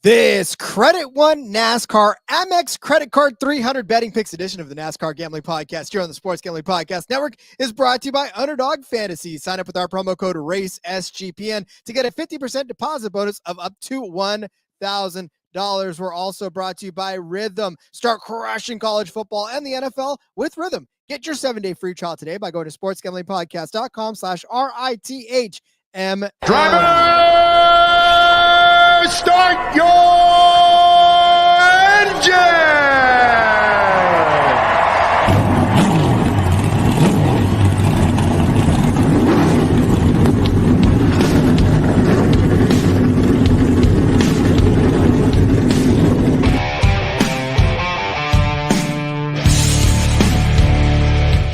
This Credit One NASCAR AMEX Credit Card 300 Betting Picks edition of the NASCAR Gambling Podcast here on the Sports Gambling Podcast Network is brought to you by Underdog Fantasy. Sign up with our promo code RACESGPN to get a 50% deposit bonus of up to $1,000. We're also brought to you by Rhythm. Start crushing college football and the NFL with Rhythm. Get your 7-day free trial today by going to sportsgamblingpodcast.com/RITHM. Driver, start your engine!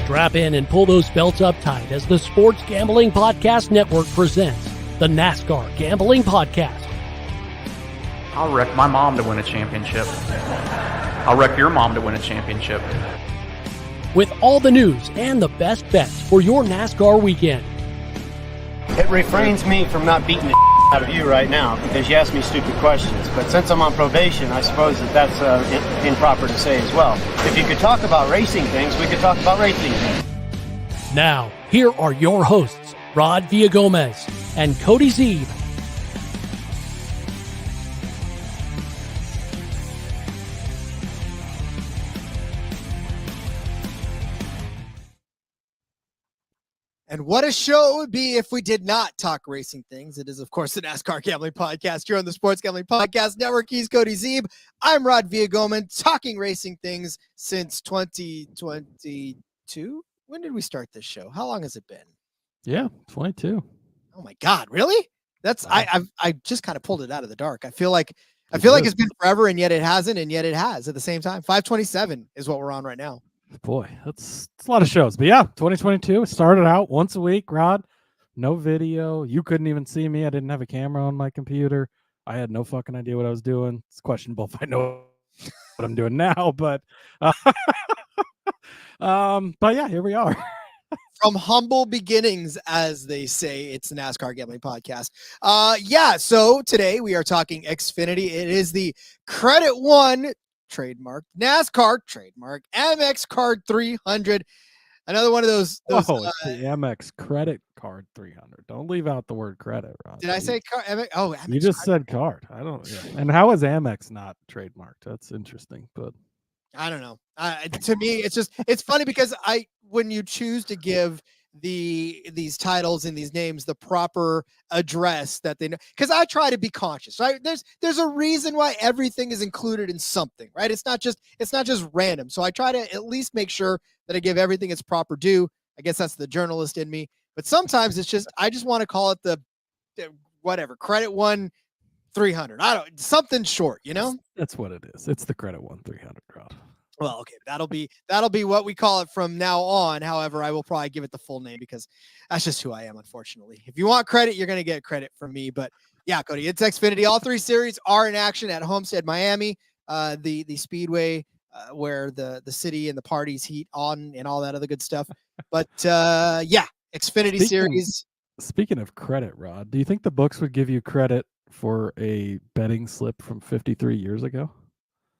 Strap in and pull those belts up tight as the Sports Gambling Podcast Network presents the NASCAR Gambling Podcast. I'll wreck my mom to win a championship. I'll wreck your mom to win a championship. With all the news and the best bets for your NASCAR weekend. It refrains me from not beating the out of you right now because you asked me stupid questions. But since I'm on probation, I suppose that's improper to say as well. If you could talk about racing things, we could talk about racing things. Now, here are your hosts, Rod Villagomez and Cody Zeeb. And what a show it would be if we did not talk racing things. It is, of course, the NASCAR Gambling Podcast here on the Sports Gambling Podcast Network. He's Cody Zeeb. I'm Rod Villagomez, talking racing things since 2022. When did we start this show? How long has it been? Yeah, 22. Oh my God, really? That's I just kind of pulled it out of the dark. I feel like it's been forever, and yet it hasn't, and yet it has at the same time. 527 is what we're on right now. Boy, that's a lot of shows. But yeah, 2022, it started out once a week, Rod. No video. You couldn't even see me. I didn't have a camera on my computer. I had no fucking idea what I was doing. It's questionable if I know what I'm doing now, but yeah, here we are. From humble beginnings, as they say, it's the NASCAR Gambling Podcast. So today we are talking Xfinity. It is the Credit One trademark, NASCAR trademark, Amex Card 300. Another one of those It's the Amex Credit Card 300. Don't leave out the word credit, Rod. Did I say Amex? Oh, Amex you just said card. I don't. Yeah. And how is Amex not trademarked? That's interesting, but I don't know. To me, it's funny because when you choose to give these titles and these names the proper address that they know, because I try to be conscious, right? There's a reason why everything is included in something, right? It's not just random. So I try to at least make sure that I give everything its proper due. I guess that's the journalist in me. But sometimes I just want to call it the whatever, Credit One 300. Something short, you know? That's what it is. It's the Credit One 300, Rod. Well, okay, that'll be what we call it from now on. However, I will probably give it the full name because that's just who I am, unfortunately. If you want credit, you're going to get credit from me. But yeah, Cody, it's Xfinity. All three series are in action at Homestead-Miami, the Speedway, where the city and the parties heat on and all that other good stuff. But Xfinity Series. Speaking of credit, Rod, do you think the books would give you credit for a betting slip from 53 years ago?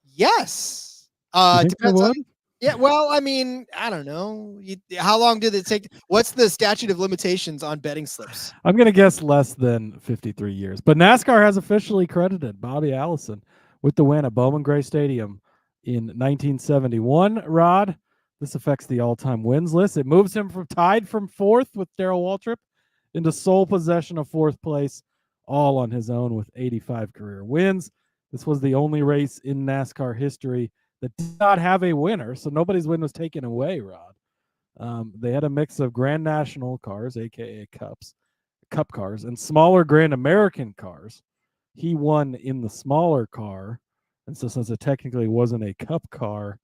Yes. Depends on, yeah, well, I mean, I don't know. How long did it take? What's the statute of limitations on betting slips? I'm going to guess less than 53 years. But NASCAR has officially credited Bobby Allison with the win at Bowman Gray Stadium in 1971. Rod, this affects the all-time wins list. It moves him tied from fourth with Darrell Waltrip into sole possession of fourth place, all on his own with 85 career wins. This was the only race in NASCAR history that did not have a winner, so nobody's win was taken away, Rod. They had a mix of Grand National cars, a.k.a. cup cars, and smaller Grand American cars. He won in the smaller car, and so since it technically wasn't a cup car,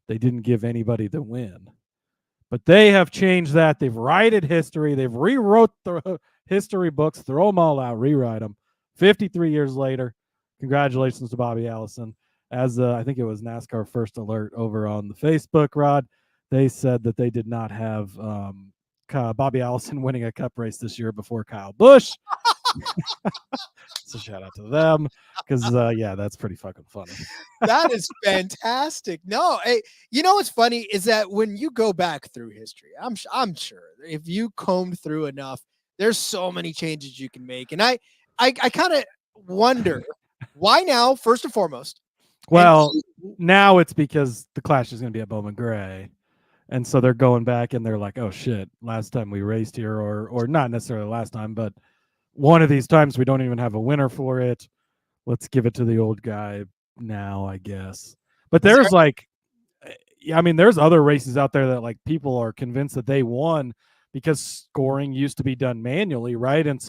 they didn't give anybody the win. But they have changed that. They've righted history. They've rewrote the history books, throw them all out, rewrite them. 53 years later, congratulations to Bobby Allison. As I think it was NASCAR First Alert over on the Facebook, Rod, they said that they did not have Bobby Allison winning a cup race this year before Kyle Busch. So shout out to them because yeah, that's pretty fucking funny. That is fantastic. No, hey, you know what's funny is that when you go back through history, I'm sure if you combed through enough, there's so many changes you can make, and I kind of wonder why now. First and foremost, Well, now it's because the Clash is going to be at Bowman Gray, and so they're going back and they're like, oh shit, last time we raced here, or not necessarily last time, but one of these times we don't even have a winner for it. Let's give it to the old guy now, I guess. But there's I mean, there's other races out there that like people are convinced that they won because scoring used to be done manually, right? And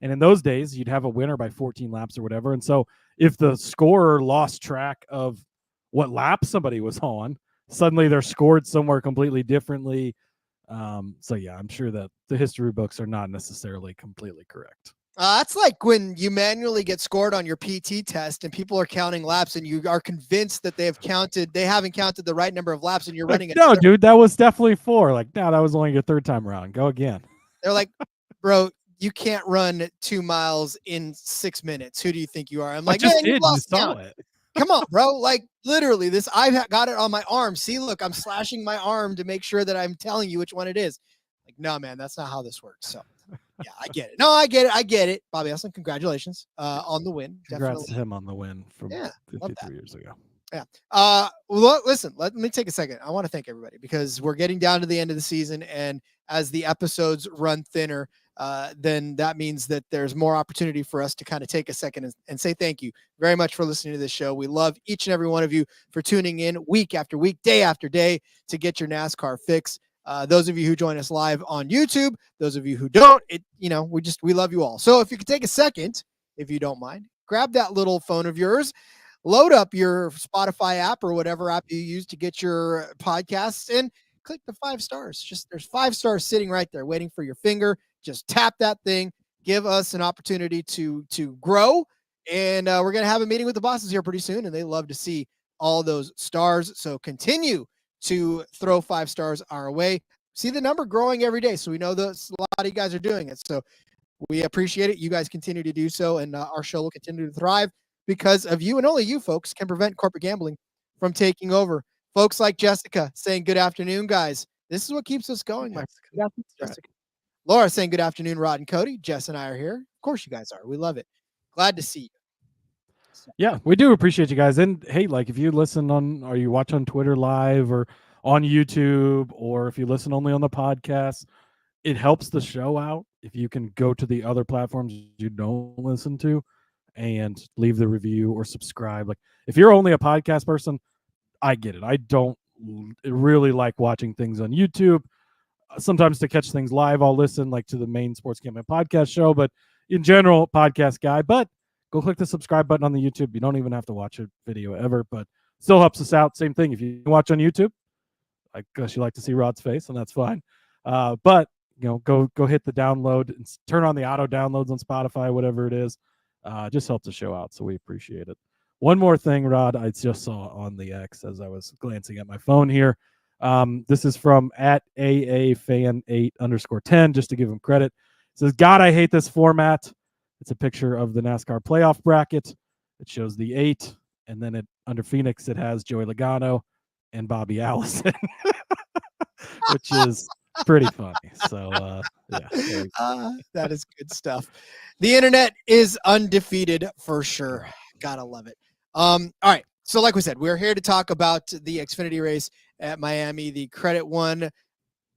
in those days, you'd have a winner by 14 laps or whatever. And so if the scorer lost track of what lap somebody was on, suddenly they're scored somewhere completely differently. So yeah, I'm sure that the history books are not necessarily completely correct. That's like when you manually get scored on your PT test and people are counting laps and you are convinced that they haven't counted the right number of laps and you're running. No, dude, that was definitely 4. Like, no, that was only your 3rd time around. Go again. They're like, bro, you can't run 2 miles in 6 minutes. Who do you think you are? I'm like, man, you lost count. Come on, bro. Like literally I've got it on my arm. See, look, I'm slashing my arm to make sure that I'm telling you which one it is. Like, no, man, that's not how this works. So yeah, I get it. No, I get it. Bobby Ellison, congratulations on the win. Congrats to him on the win from 53 years ago. Yeah. Listen, let me take a second. I want to thank everybody because we're getting down to the end of the season, and as the episodes run thinner, then that means that there's more opportunity for us to kind of take a second and say thank you very much for listening to this show. We love each and every one of you for tuning in week after week, day after day to get your NASCAR fix. Those of you who join us live on YouTube, those of you who don't, we love you all. So if you could take a second, if you don't mind, grab that little phone of yours, load up your Spotify app or whatever app you use to get your podcasts and click the 5 stars. There's 5 stars sitting right there waiting for your finger. Just tap that thing, give us an opportunity to grow. And we're going to have a meeting with the bosses here pretty soon, and they love to see all those stars. So continue to throw 5 stars our way. See the number growing every day. So we know that a lot of you guys are doing it. So we appreciate it. You guys continue to do so. And our show will continue to thrive because of you, and only you folks can prevent corporate gambling from taking over. Folks like Jessica saying, good afternoon, guys. This is what keeps us going. Jessica. Laura saying, good afternoon, Rod and Cody. Jess and I are here. Of course you guys are. We love it. Glad to see you. Yeah, we do appreciate you guys. And hey, like if you listen or you watch on Twitter live or on YouTube, or if you listen only on the podcast, it helps the show out if you can go to the other platforms you don't listen to and leave the review or subscribe. Like if you're only a podcast person, I get it. I don't really like watching things on YouTube. Sometimes to catch things live, I'll listen like to the main Sports Gambling Podcast show, but in general, podcast guy. But go click the subscribe button on the YouTube. You don't even have to watch a video ever, but still helps us out. Same thing. If you watch on YouTube, I guess you like to see Rod's face, and that's fine. But go hit the download and turn on the auto downloads on Spotify, whatever it is. Just helps the show out, so we appreciate it. One more thing, Rod, I just saw on the X as I was glancing at my phone here. This is from @AAFan8_10, just to give him credit. It says, God, I hate this format. It's a picture of the NASCAR playoff bracket. It shows the 8, and then under Phoenix, it has Joey Logano and Bobby Allison, which is pretty funny. So, yeah. That is good stuff. The internet is undefeated for sure. Gotta love it. All right. So like we said, we're here to talk about the Xfinity race at Miami, the Credit One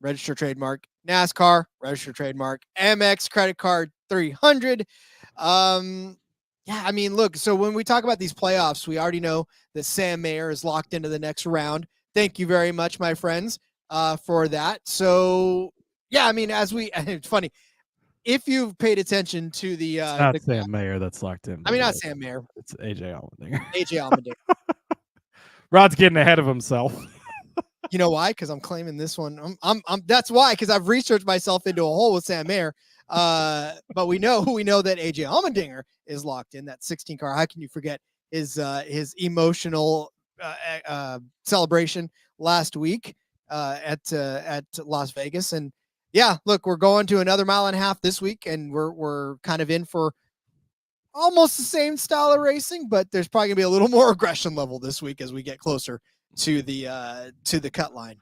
registered trademark, NASCAR registered trademark, Amex credit card 300. Yeah, I mean, look, so when we talk about these playoffs, we already know that Sam Mayer is locked into the next round. Thank you very much, my friends, for that. So yeah, I mean, it's funny. If you've paid attention to the it's not Sam Mayer that's locked in. I mean, not Sam Mayer. It's AJ Allmendinger. AJ Allmendinger. Rod's getting ahead of himself. You know why? Because I'm claiming this one. That's why, because I've researched myself into a hole with Sam Mayer. But we know that AJ Allmendinger is locked in that 16 car. How can you forget his emotional celebration last week at Las Vegas? And Yeah, look, we're going to another mile and a half this week, and we're kind of in for almost the same style of racing, but there's probably gonna be a little more aggression level this week as we get closer to the cut line.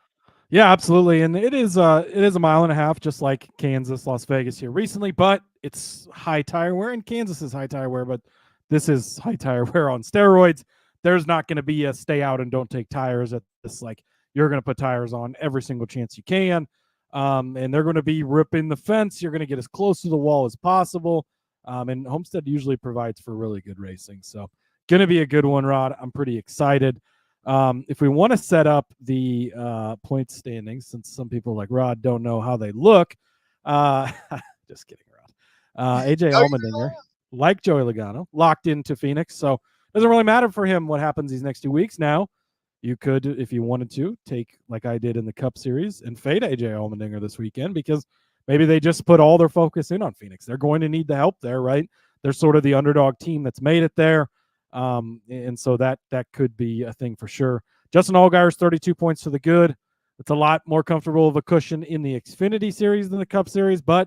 Yeah, absolutely. And it is a mile and a half, just like Kansas, Las Vegas here recently, but it's high tire wear, and Kansas is high tire wear, but this is high tire wear on steroids. There's not going to be a stay out and don't take tires at this. Like, you're going to put tires on every single chance you can. And they're going to be ripping the fence. You're going to get as close to the wall as possible. And Homestead usually provides for really good racing. So going to be a good one, Rod. I'm pretty excited. If we want to set up the point standings, since some people like Rod don't know how they look, just kidding, Rod. AJ Allmendinger, like Joey Logano, locked into Phoenix, so it doesn't really matter for him what happens these next 2 weeks. Now, you could, if you wanted to, take, like I did in the Cup Series, and fade AJ Allmendinger this weekend, because maybe they just put all their focus in on Phoenix. They're going to need the help there, right? They're sort of the underdog team that's made it there. And so that could be a thing for sure. Justin Allgaier's 32 points to the good. It's a lot more comfortable of a cushion in the Xfinity Series than the Cup Series, but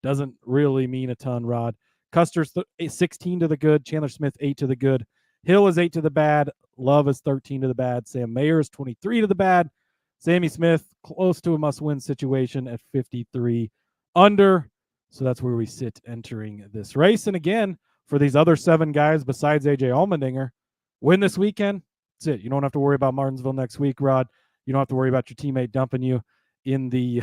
doesn't really mean a ton, Rod. Custer's 16 to the good. Chandler Smith, 8 to the good. Hill is 8 to the bad. Love is 13 to the bad. Sam Mayer is 23 to the bad. Sammy Smith, close to a must-win situation at 53 under. So that's where we sit entering this race. And again, for these other 7 guys besides AJ Allmendinger, win this weekend, that's it. You don't have to worry about Martinsville next week, Rod. You don't have to worry about your teammate dumping you in the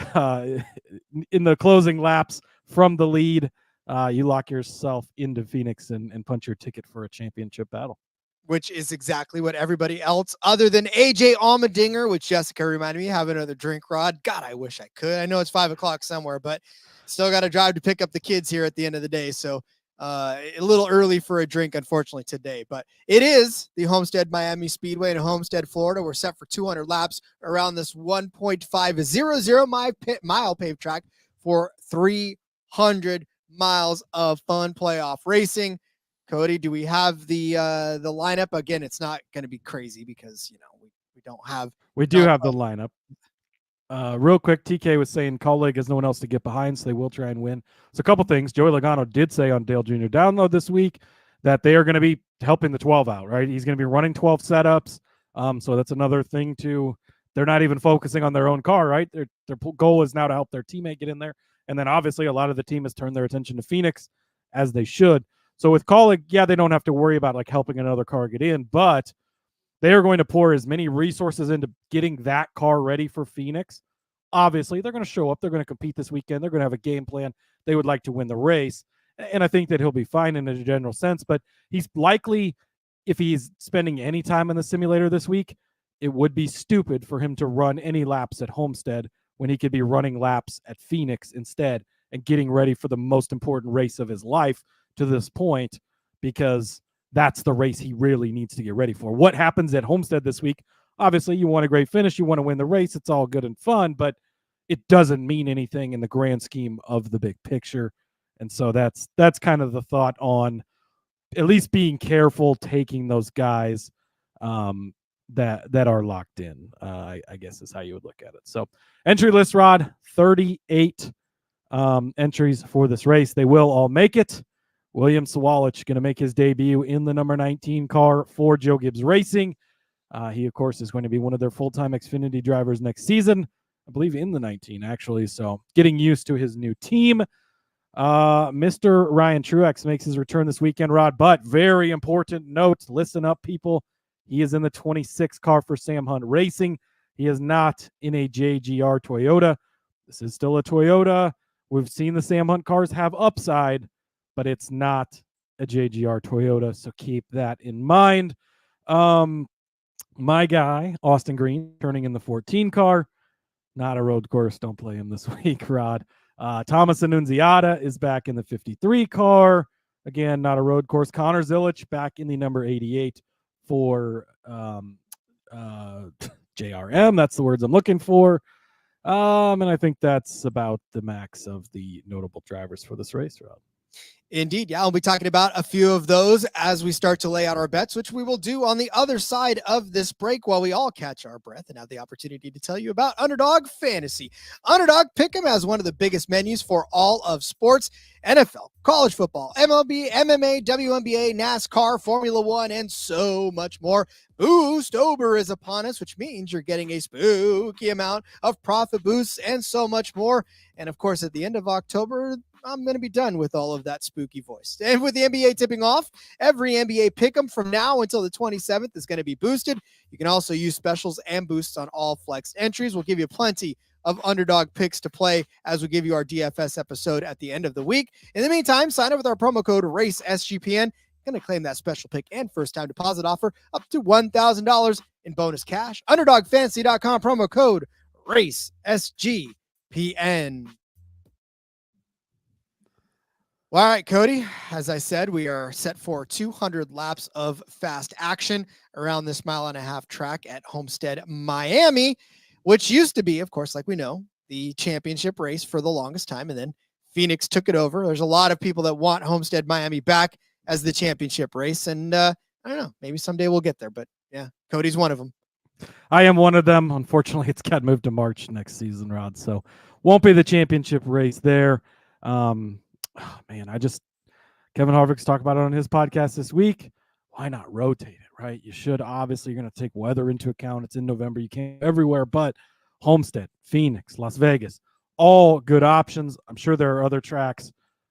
closing laps from the lead. You lock yourself into Phoenix and punch your ticket for a championship battle. Which is exactly what everybody else other than AJ Allmendinger, which Jessica reminded me, have another drink, Rod. God, I wish I could. I know it's 5 o'clock somewhere, but still got to drive to pick up the kids here at the end of the day. So a little early for a drink, unfortunately, today. But it is the Homestead-Miami Speedway in Homestead, Florida. We're set for 200 laps around this 1.500 mile paved track for 300 miles of fun playoff racing. Cody, do we have the lineup? Again, it's not going to be crazy because, we don't have. We do have the lineup. Real quick, TK was saying Colleague has no one else to get behind, so they will try and win. So a couple things. Joey Logano did say on Dale Jr. Download this week that they are going to be helping the 12 out, right? He's going to be running 12 setups. So that's another thing too. They're not even focusing on their own car, right? Their goal is now to help their teammate get in there. And then obviously a lot of the team has turned their attention to Phoenix, as they should. So with Colleague, yeah, they don't have to worry about like helping another car get in, but they are going to pour as many resources into getting that car ready for Phoenix. Obviously, they're going to show up. They're going to compete this weekend. They're going to have a game plan. They would like to win the race. And I think that he'll be fine in a general sense, but he's likely, if he's spending any time in the simulator this week, it would be stupid for him to run any laps at Homestead when he could be running laps at Phoenix instead and getting ready for the most important race of his life to this point, because that's the race he really needs to get ready for. What happens at Homestead this week? Obviously, you want a great finish. You want to win the race. It's all good and fun, but it doesn't mean anything in the grand scheme of the big picture. And so that's kind of the thought on at least being careful taking those guys that are locked in, I guess is how you would look at it. So entry list, Rod, 38 entries for this race. They will all make it. William Sawalich going to make his debut in the number 19 car for Joe Gibbs Racing. He, of course, is going to be one of their full-time Xfinity drivers next season. I believe in the 19, actually. So getting used to his new team. Mr. Ryan Truex makes his return this weekend, Rod. But very important note, listen up, people. He is in the 26 car for Sam Hunt Racing. He is not in a JGR Toyota. This is still a Toyota. We've seen the Sam Hunt cars have upside, but it's not a JGR Toyota, so keep that in mind. My guy, Austin Green, turning in the 14 car. Not a road course. Don't play him this week, Rod. Thomas Annunziata is back in the 53 car. Again, not a road course. Connor Zilic back in the number 88 for JRM. That's the words I'm looking for. And I think that's about the max of the notable drivers for this race, Rod. Indeed. Yeah, I'll be talking about a few of those as we start to lay out our bets, which we will do on the other side of this break while we all catch our breath and have the opportunity to tell you about Underdog Fantasy. Underdog Pick'em has one of the biggest menus for all of sports: NFL, college football, MLB, MMA, WNBA, NASCAR, Formula One, and so much more. Boostober is upon us, which means you're getting a spooky amount of profit boosts and so much more. And of course, at the end of October, I'm going to be done with all of that spooky voice. And with the NBA tipping off, every NBA pick'em from now until the 27th is going to be boosted. You can also use specials and boosts on all flex entries. We'll give you plenty of underdog picks to play as we give you our DFS episode at the end of the week. In the meantime, sign up with our promo code RACESGPN. Going to claim that special pick and first-time deposit offer up to $1,000 in bonus cash. UnderdogFantasy.com, promo code RACESGPN. Well, all right, Cody, as I said, we are set for 200 laps of fast action around this mile-and-a-half track at Homestead-Miami, which used to be, of course, like we know, the championship race for the longest time, and then Phoenix took it over. There's a lot of people that want Homestead-Miami back as the championship race, and I don't know, maybe someday we'll get there, but yeah, Cody's one of them. I am one of them. Unfortunately, it's got moved to March next season, Rod, so won't be the championship race there. Oh, man, Kevin Harvick's talked about it on his podcast this week. Why not rotate it, right? You should. Obviously, you're going to take weather into account. It's in November. You can't everywhere, but Homestead, Phoenix, Las Vegas, all good options. I'm sure there are other tracks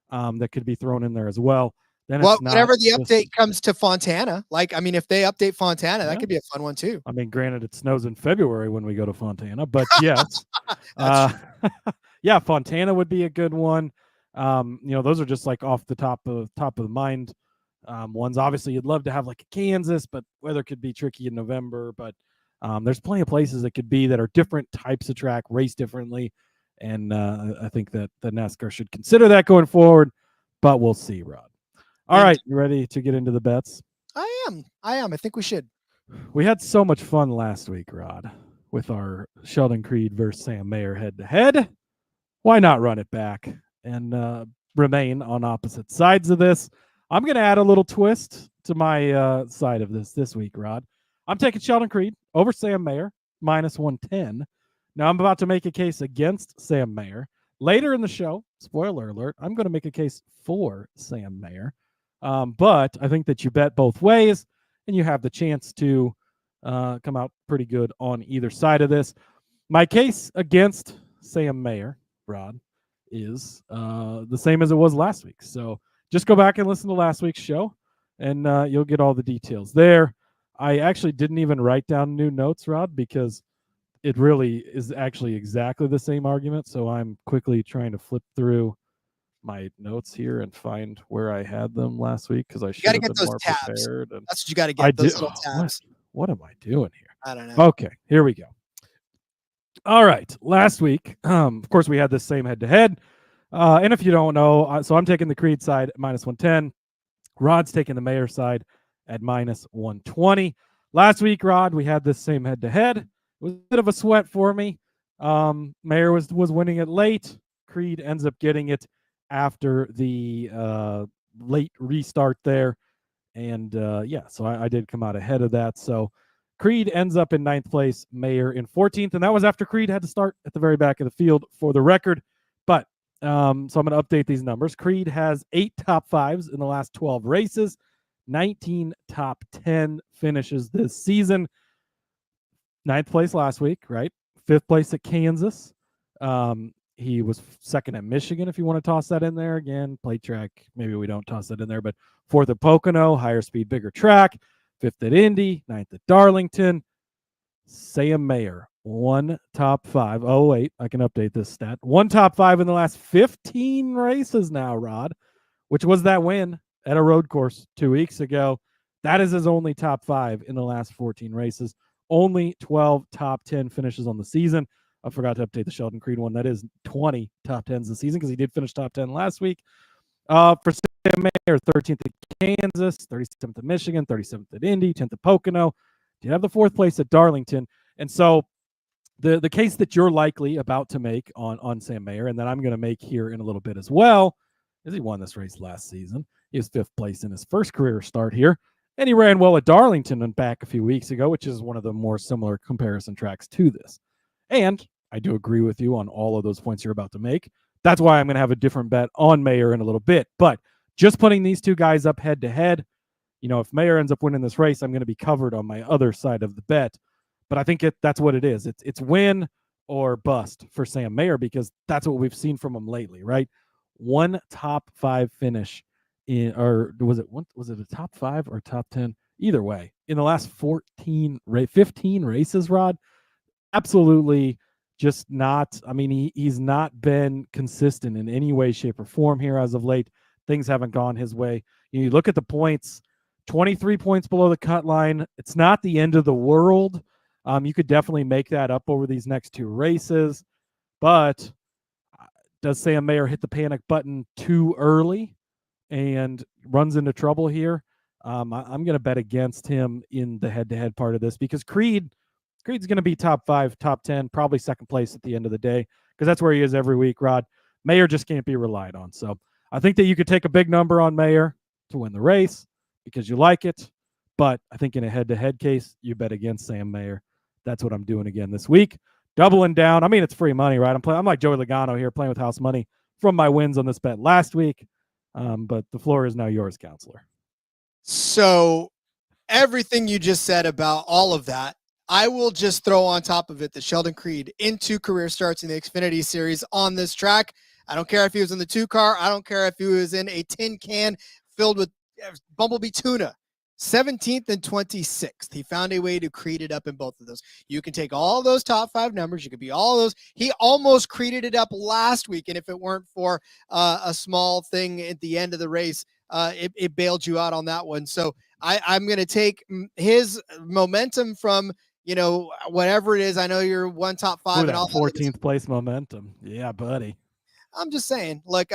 that could be thrown in there as well. Then whenever the update comes to Fontana, if they update Fontana, that could be a fun one too. I mean, granted, it snows in February when we go to Fontana, but yes. Yeah, Fontana would be a good one. Those are just like off the top of the mind ones. Obviously, you'd love to have like a Kansas, but weather could be tricky in November. But there's plenty of places that could be that are different types of track, race differently. And I think that the NASCAR should consider that going forward, but we'll see, Rod. All right, you ready to get into the bets? I am. I think we should. We had so much fun last week, Rod, with our Sheldon Creed versus Sam Mayer head-to-head. Why not run it back and remain on opposite sides of this? I'm going to add a little twist to my side of this week, Rod. I'm taking Sheldon Creed over Sam Mayer, minus 110. Now, I'm about to make a case against Sam Mayer. Later in the show, spoiler alert, I'm going to make a case for Sam Mayer. But I think that you bet both ways, and you have the chance to come out pretty good on either side of this. My case against Sam Mayer, Rod, is the same as it was last week. So just go back and listen to last week's show, and you'll get all the details there. I actually didn't even write down new notes, Rod, because it really is actually exactly the same argument. So I'm quickly trying to flip through my notes here and find where I had them last week, because I should have been more prepared. And that's what you got to get. Those little tabs. What am I doing here? I don't know. Okay, here we go. All right, last week, of course, we had this same head-to-head. And if you don't know, so I'm taking the Creed side at minus 110. Rod's taking the Mayer side at minus 120. Last week, Rod, we had this same head-to-head. It was a bit of a sweat for me. Mayer was winning it late. Creed ends up getting it after the late restart there. And so I did come out ahead of that. So Creed ends up in 9th place, Mayer in 14th. And that was after Creed had to start at the very back of the field for the record. But so I'm going to update these numbers. Creed has 8 top 5s in the last 12 races, 19 top 10 finishes this season. 9th place last week, right? 5th place at Kansas. He was 2nd at Michigan, if you want to toss that in there. Again, plate track, maybe we don't toss that in there, but 4th at Pocono, higher speed, bigger track. 5th at Indy, 9th at Darlington. Sam Mayer, 1 top 5. Oh, wait, I can update this stat. 1 top 5 in the last 15 races now, Rod, which was that win at a road course 2 weeks ago. That is his only top 5 in the last 14 races. Only 12 top 10 finishes on the season. I forgot to update the Sheldon Creed one. That is 20 top 10s this season, because he did finish top 10 last week. For Sam Mayer, 13th at Kansas, 37th at Michigan, 37th at Indy, 10th at Pocono. Did have the 4th place at Darlington. And so the case that you're likely about to make on Sam Mayer, and that I'm going to make here in a little bit as well, is he won this race last season. He was 5th place in his first career start here. And he ran well at Darlington and back a few weeks ago, which is one of the more similar comparison tracks to this. And I do agree with you on all of those points you're about to make. That's why I'm going to have a different bet on Mayer in a little bit. But just putting these two guys up head to head, if Mayer ends up winning this race, I'm going to be covered on my other side of the bet. But I think that's what it is. It's win or bust for Sam Mayer, because that's what we've seen from him lately, right? One top 5 finish was it a top 5 or top 10? Either way, in the last 15 races, Rod, absolutely just not. I mean, he's not been consistent in any way, shape, or form here as of late. Things haven't gone his way. You look at the points, 23 points below the cut line. It's not the end of the world. You could definitely make that up over these next 2 races, but does Sam Mayer hit the panic button too early and runs into trouble here? I'm going to bet against him in the head-to-head part of this, because Creed's going to be top 5, top 10, probably second place at the end of the day, because that's where he is every week, Rod. Mayer just can't be relied on. So I think that you could take a big number on Mayer to win the race because you like it, but I think in a head-to-head case, you bet against Sam Mayer. That's what I'm doing again this week. Doubling down. I mean, it's free money, right? I'm like Joey Logano here, playing with house money from my wins on this bet last week. But the floor is now yours, counselor. So everything you just said about all of that, I will just throw on top of it that Sheldon Creed in 2 career starts in the Xfinity Series on this track. I don't care if he was in the 2 car. I don't care if he was in a tin can filled with Bumblebee tuna. 17th and 26th. He found a way to create it up in both of those. You can take all those top 5 numbers. You could be all those. He almost created it up last week, and if it weren't for a small thing at the end of the race, it bailed you out on that one. So I'm going to take his momentum from, whatever it is. I know you're one top 5 and all 14th place momentum. Yeah, buddy. I'm just saying, like,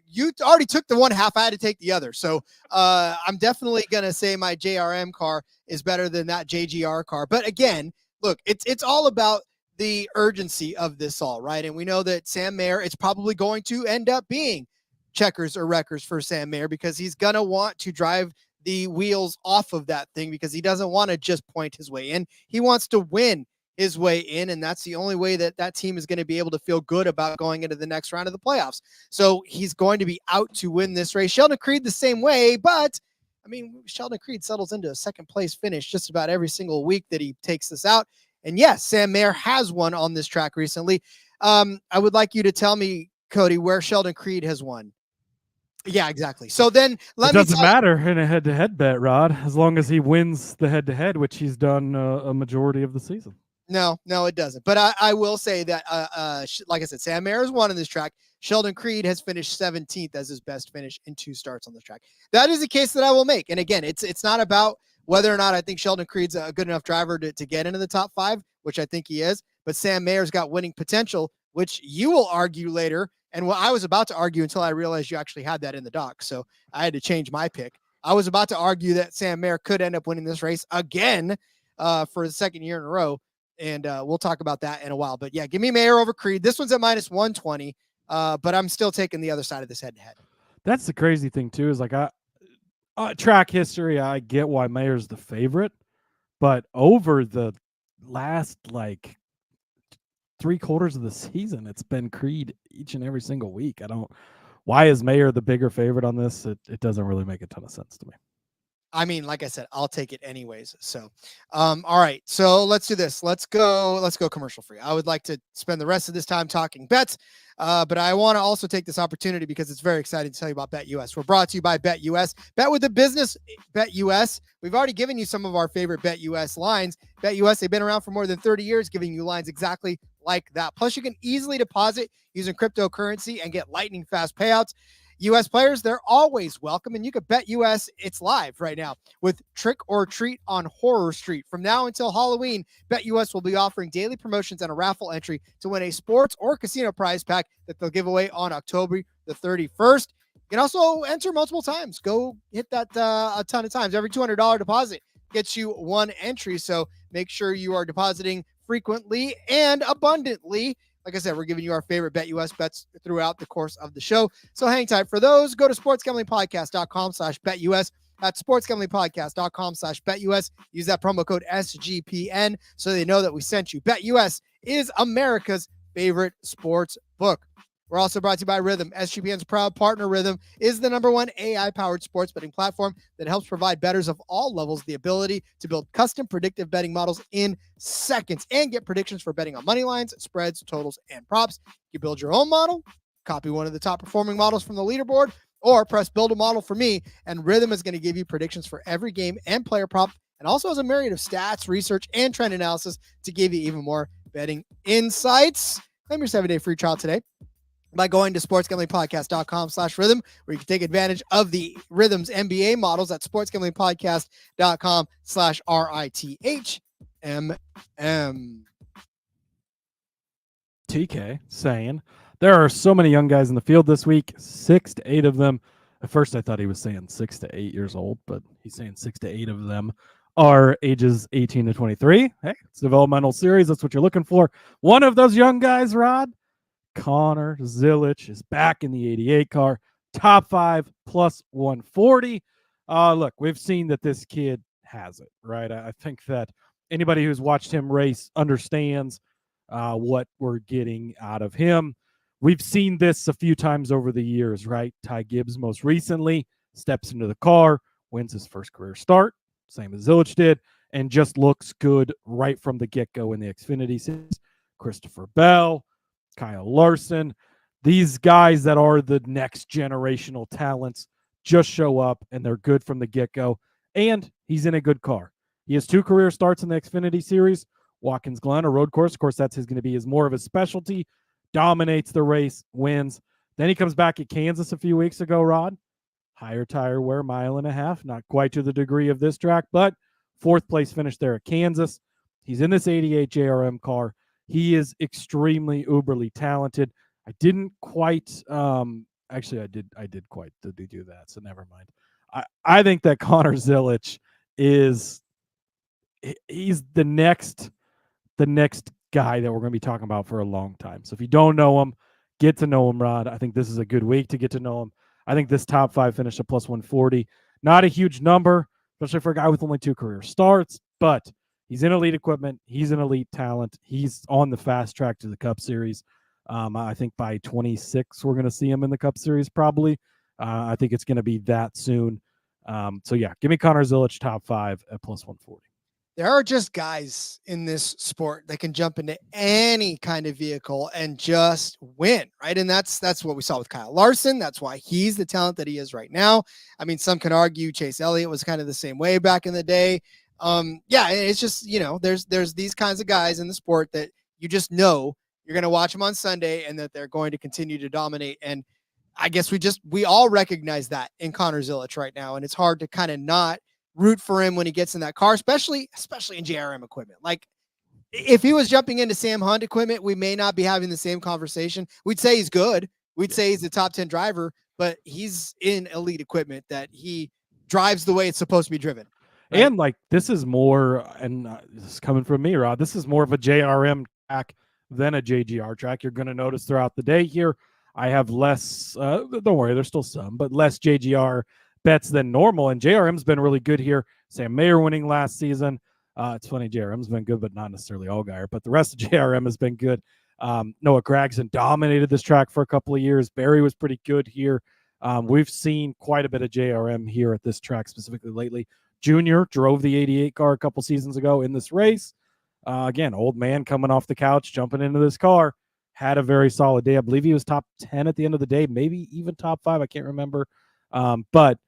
you already took the one half. I had to take the other. So I'm definitely going to say my JRM car is better than that JGR car. But again, look, it's all about the urgency of this all, right? And we know that Sam Mayer, it's probably going to end up being checkers or wreckers for Sam Mayer, because he's going to want to drive the wheels off of that thing, because he doesn't want to just point his way in. He wants to win his way in, and that's the only way that team is going to be able to feel good about going into the next round of the playoffs. So he's going to be out to win this race. Sheldon Creed the same way, but I mean, Sheldon Creed settles into a second place finish just about every single week that he takes this out. And yes, Sam Mayer has won on this track recently. I would like you to tell me, Cody, where Sheldon Creed has won. Yeah, exactly. So then it doesn't matter in a head-to-head bet, Rod, as long as he wins the head-to-head, which he's done a majority of the season. No, it doesn't. But I will say that, like I said, Sam Mayer has won in this track. Sheldon Creed has finished 17th as his best finish in 2 starts on this track. That is a case that I will make. And again, it's not about whether or not I think Sheldon Creed's a good enough driver to get into the top 5, which I think he is. But Sam Mayer's got winning potential, which you will argue later. And what I was about to argue until I realized you actually had that in the doc. So I had to change my pick. I was about to argue that Sam Mayer could end up winning this race again for the second year in a row. And we'll talk about that in a while. But yeah, give me Mayer over Creed. This one's at minus 120, but I'm still taking the other side of this head-to-head. That's the crazy thing, too, is like track history, I get why Mayer's the favorite. But over the last, 3/4 of the season, it's been Creed each and every single week. Why is Mayer the bigger favorite on this? It doesn't really make a ton of sense to me. I mean, like I said, I'll take it anyways. So, all right. So let's do this. Let's go commercial free. I would like to spend the rest of this time talking bets, but I want to also take this opportunity because it's very exciting to tell you about BetUS. We're brought to you by BetUS. Bet with the business, BetUS. We've already given you some of our favorite BetUS lines. BetUS, they've been around for more than 30 years, giving you lines exactly like that. Plus, you can easily deposit using cryptocurrency and get lightning fast payouts. U.S. players, they're always welcome, and you could bet U.S. it's live right now with Trick or Treat on Horror Street. From now until Halloween, BetUS will be offering daily promotions and a raffle entry to win a sports or casino prize pack that they'll give away on October the 31st. You can also enter multiple times. Go hit that a ton of times. Every $200 deposit gets you one entry, so make sure you are depositing frequently and abundantly Like I said, we're giving you our favorite BetUS bets throughout the course of the show. So hang tight for those. Go to sportsgamblingpodcast.com/BetUS. That's sportsgamblingpodcast.com/BetUS. Use that promo code SGPN so they know that we sent you. BetUS is America's favorite sports book. We're also brought to you by Rhythm. SGPN's proud partner, Rhythm, is the #1 AI-powered sports betting platform that helps provide bettors of all levels the ability to build custom predictive betting models in seconds and get predictions for betting on money lines, spreads, totals, and props. You build your own model, copy one of the top-performing models from the leaderboard, or press Build a Model for me, and Rhythm is going to give you predictions for every game and player prop, and also has a myriad of stats, research, and trend analysis to give you even more betting insights. Claim your 7-day free trial today by going to sportsgamblingpodcast.com/rhythm, where you can take advantage of the Rhythm's NBA models at sportsgamblingpodcast.com/RITHMM. TK saying there are so many young guys in the field this week, 6 to 8 of them. At first, I thought he was saying 6 to 8 years old, but he's saying 6 to 8 of them are ages 18 to 23. Hey, it's a developmental series. That's what you're looking for. One of those young guys, Rod, Connor Zilich, is back in the 88 car, top 5 plus 140. Look, we've seen that this kid has it, right? I think that anybody who's watched him race understands what we're getting out of him. We've seen this a few times over the years, right? Ty Gibbs most recently steps into the car, wins his first career start, same as Zilich did, and just looks good right from the get-go in the Xfinity Series. Christopher Bell, Kyle Larson, these guys that are the next generational talents just show up and they're good from the get-go, and he's in a good car. He has 2 career starts in the Xfinity Series. Watkins Glen, a road course. Of course, that's going to be more of a specialty. Dominates the race, wins. Then he comes back at Kansas a few weeks ago, Rod. Higher tire wear, 1.5 miles, not quite to the degree of this track, but 4th place finish there at Kansas. He's in this 88 JRM car. He is extremely uberly talented. I didn't quite actually I did quite do that, so never mind. I think that Connor Zilich he's the next guy that we're going to be talking about for a long time. So if you don't know him, get to know him, Rod. I think this is a good week to get to know him. I think this top 5 finish at plus 140, not a huge number, especially for a guy with only 2 career starts, but he's in elite equipment. He's an elite talent. He's on the fast track to the Cup Series. I think by 26, we're going to see him in the Cup Series probably. I think it's going to be that soon. So, yeah, give me Connor Zilich top 5 at plus 140. There are just guys in this sport that can jump into any kind of vehicle and just win, right? And that's what we saw with Kyle Larson. That's why he's the talent that he is right now. I mean, some can argue Chase Elliott was kind of the same way back in the day. Yeah, it's just, there's these kinds of guys in the sport that you just know you're going to watch them on Sunday and that they're going to continue to dominate. And I guess we all recognize that in Connor Zilich right now. And it's hard to kind of not root for him when he gets in that car, especially in JRM equipment. Like if he was jumping into Sam Hunt equipment, we may not be having the same conversation. We'd say he's good. We'd say he's a top 10 driver, but he's in elite equipment that he drives the way it's supposed to be driven. Right? And like, this is more, and this is coming from me, Rod, this is more of a JRM track than a JGR track. You're going to notice throughout the day here, I have less, don't worry, there's still some, but less JGR bets than normal, and JRM's been really good here. Sam Mayer winning last season. It's funny, JRM's been good, but not necessarily Allgaier, but the rest of JRM has been good. Noah Gragson dominated this track for a couple of years. Barry was pretty good here. We've seen quite a bit of JRM here at this track, specifically lately. Junior drove the 88 car a couple seasons ago in this race. Again, old man coming off the couch, jumping into this car, had a very solid day. I believe he was top 10 at the end of the day, maybe even top 5. I can't remember. But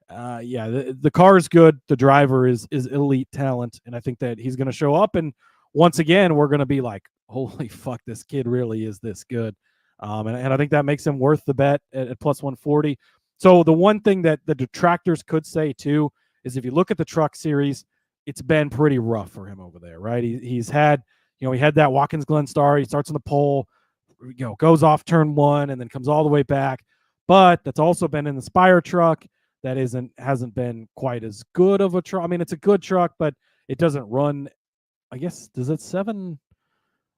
the car is good. The driver is elite talent, and I think that he's going to show up. And once again, we're going to be like, holy fuck, this kid really is this good. And I think that makes him worth the bet at plus 140. So the one thing that the detractors could say too is if you look at the Truck Series, it's been pretty rough for him over there, right? He's had, he had that Watkins Glen star. He starts on the pole, goes off turn 1 and then comes all the way back. But that's also been in the Spire truck. That hasn't been quite as good of a truck. I mean, it's a good truck, but it doesn't run. I guess, does it 7?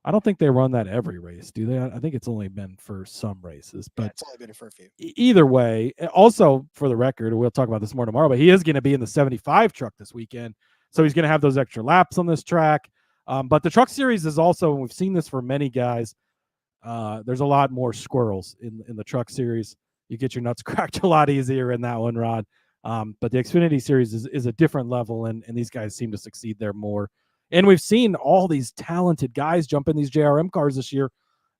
I don't think they run that every race, do they? I think it's only been for some races, but it's only been for a few. Either way, also for the record, we'll talk about this more tomorrow, but he is going to be in the 75 truck this weekend. So he's going to have those extra laps on this track. But the truck series is also, and we've seen this for many guys, there's a lot more squirrels in the truck series. You get your nuts cracked a lot easier in that one, Rod. But the Xfinity Series is a different level, and these guys seem to succeed there more. And we've seen all these talented guys jump in these JRM cars this year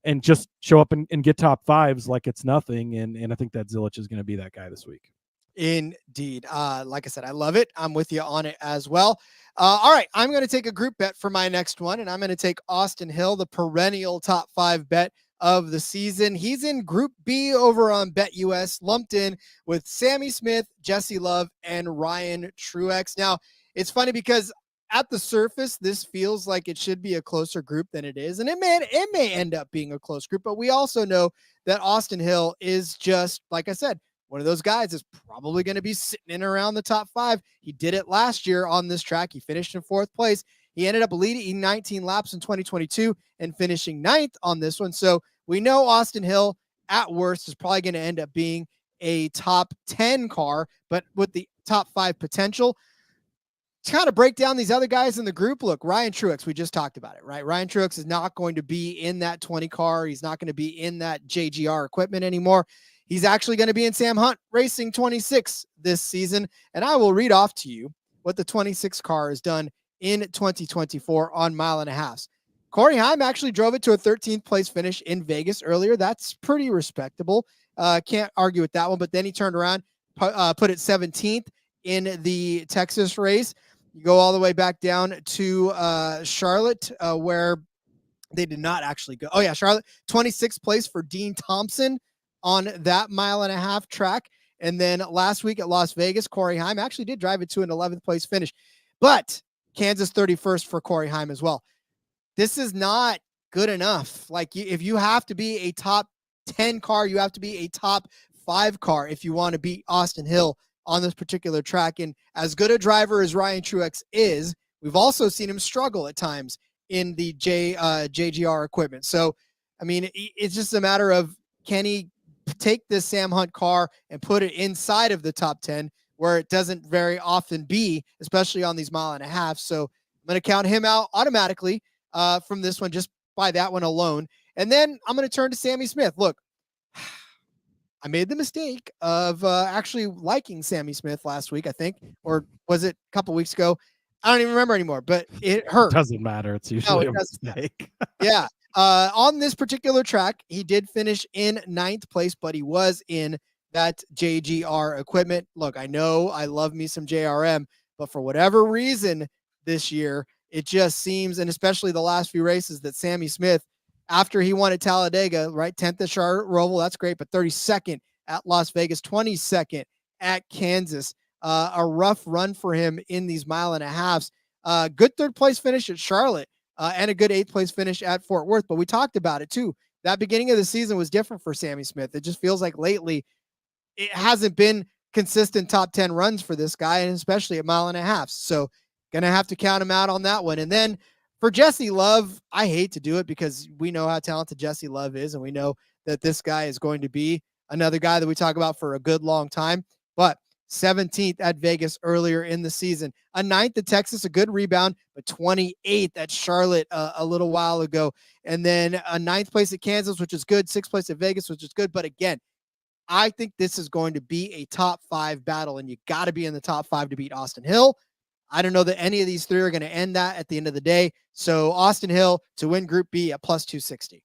and just show up and get top fives like it's nothing. And I think that Zilich is going to be that guy this week. Indeed. Like I said, I love it. I'm with you on it as well. All right. I'm going to take a group bet for my next one, and I'm going to take Austin Hill, the perennial top 5 bet of the season. He's in Group B over on BetUS, lumped in with Sammy Smith, Jesse Love, and Ryan Truex. Now, it's funny because at the surface, this feels like it should be a closer group than it is, and it may end up being a close group, but we also know that Austin Hill is just, like I said, one of those guys is probably going to be sitting in around the top 5. He did it last year on this track. He finished in 4th place. He ended up leading 19 laps in 2022 and finishing 9th on this one. So we know Austin Hill at worst is probably going to end up being a top 10 car, but with the top 5 potential. To kind of break down these other guys in the group, look, Ryan Truex, we just talked about it, right? Ryan Truex is not going to be in that 20 car. He's not going to be in that JGR equipment anymore. He's actually going to be in Sam Hunt Racing 26 this season. And I will read off to you what the 26 car has done in 2024 on mile and a half. Corey Heim actually drove it to a 13th place finish in Vegas earlier. That's pretty respectable. Can't argue with that one. But then he turned around, put it 17th in the Texas race. You go all the way back down to Charlotte, where they did not actually go. Oh, yeah, Charlotte, 26th place for Dean Thompson on that mile and a half track. And then last week at Las Vegas, Corey Heim actually did drive it to an 11th place finish. But Kansas 31st for Corey Heim as well. This is not good enough. Like, if you have to be a top 10 car, you have to be a top 5 car if you want to beat Austin Hill on this particular track. And as good a driver as Ryan Truex is, we've also seen him struggle at times in the JGR equipment. So, I mean, it's just a matter of, can he take this Sam Hunt car and put it inside of the top 10 where it doesn't very often be, especially on these mile and a half. So I'm going to count him out automatically from this one, just by that one alone. And then I'm going to turn to Sammy Smith. Look, I made the mistake of actually liking Sammy Smith last week, I think, or was it a couple weeks ago? I don't even remember anymore, but it hurt. It doesn't matter. It's usually a mistake. Yeah. On this particular track, he did finish in 9th place, but he was in that JGR equipment. Look, I know I love me some JRM, but for whatever reason this year, it just seems, and especially the last few races, that Sammy Smith, after he won at Talladega, right, 10th at Charlotte Roval, that's great, but 32nd at Las Vegas, 22nd at Kansas. A rough run for him in these mile and a halves. Good 3rd place finish at Charlotte. And a good 8th place finish at Fort Worth. But we talked about it too. That beginning of the season was different for Sammy Smith. It just feels like lately it hasn't been consistent top 10 runs for this guy, and especially at mile and a half. So going to have to count him out on that one. And then for Jesse Love, I hate to do it because we know how talented Jesse Love is, and we know that this guy is going to be another guy that we talk about for a good long time. But 17th at Vegas earlier in the season, a 9th at Texas, a good rebound, but 28th at Charlotte a little while ago. And then a 9th place at Kansas, which is good. 6th place at Vegas, which is good. But again, I think this is going to be a top 5 battle, and you got to be in the top 5 to beat Austin Hill. I don't know that any of these three are going to end that at the end of the day. So Austin Hill to win Group B at plus 260.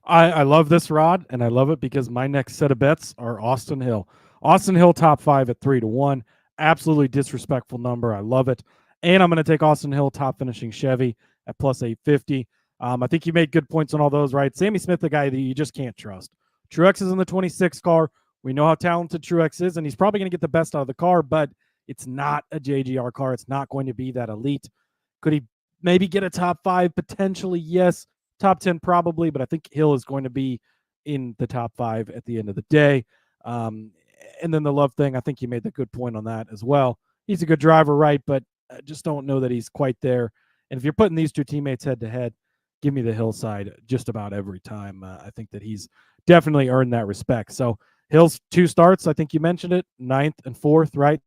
I love this, Rod, and I love it because my next set of bets are Austin Hill. Austin Hill top 5 at 3-1. Absolutely disrespectful number. I love it. And I'm going to take Austin Hill top finishing Chevy at plus 850. I think you made good points on all those, right? Sammy Smith, the guy that you just can't trust. Truex is in the 26 car. We know how talented Truex is, and he's probably going to get the best out of the car, but it's not a JGR car. It's not going to be that elite. Could he maybe get a top 5? Potentially, yes. Top 10 probably, but I think Hill is going to be in the top 5 at the end of the day. And then the Love thing, I think you made the good point on that as well. He's a good driver, right? But I just don't know that he's quite there. And if you're putting these two teammates head to head, give me the Hillside just about every time. I think that he's definitely earned that respect. So Hill's 2 starts, I think you mentioned it, 9th and 4th, right?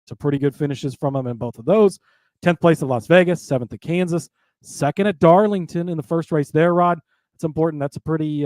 So pretty good finishes from him in both of those. 10th place at Las Vegas, 7th at Kansas, 2nd at Darlington in the first race there, Rod. It's important. That's a pretty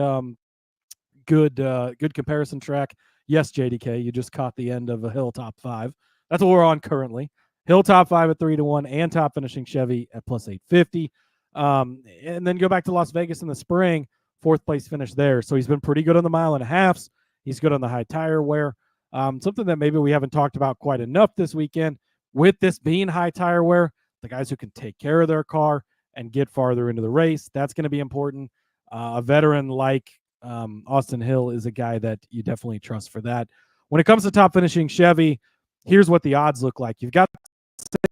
good comparison track. Yes, JDK, you just caught the end of a Hill top 5. That's what we're on currently. Hill top 5 at 3-1 and top finishing Chevy at plus 850. And then go back to Las Vegas in the spring, 4th place finish there. So he's been pretty good on the mile and a halfs. He's good on the high tire wear. Something that maybe we haven't talked about quite enough this weekend, with this being high tire wear, the guys who can take care of their car and get farther into the race, that's going to be important. A veteran like Austin Hill is a guy that you definitely trust for that. When it comes to top finishing Chevy, here's what the odds look like. You've got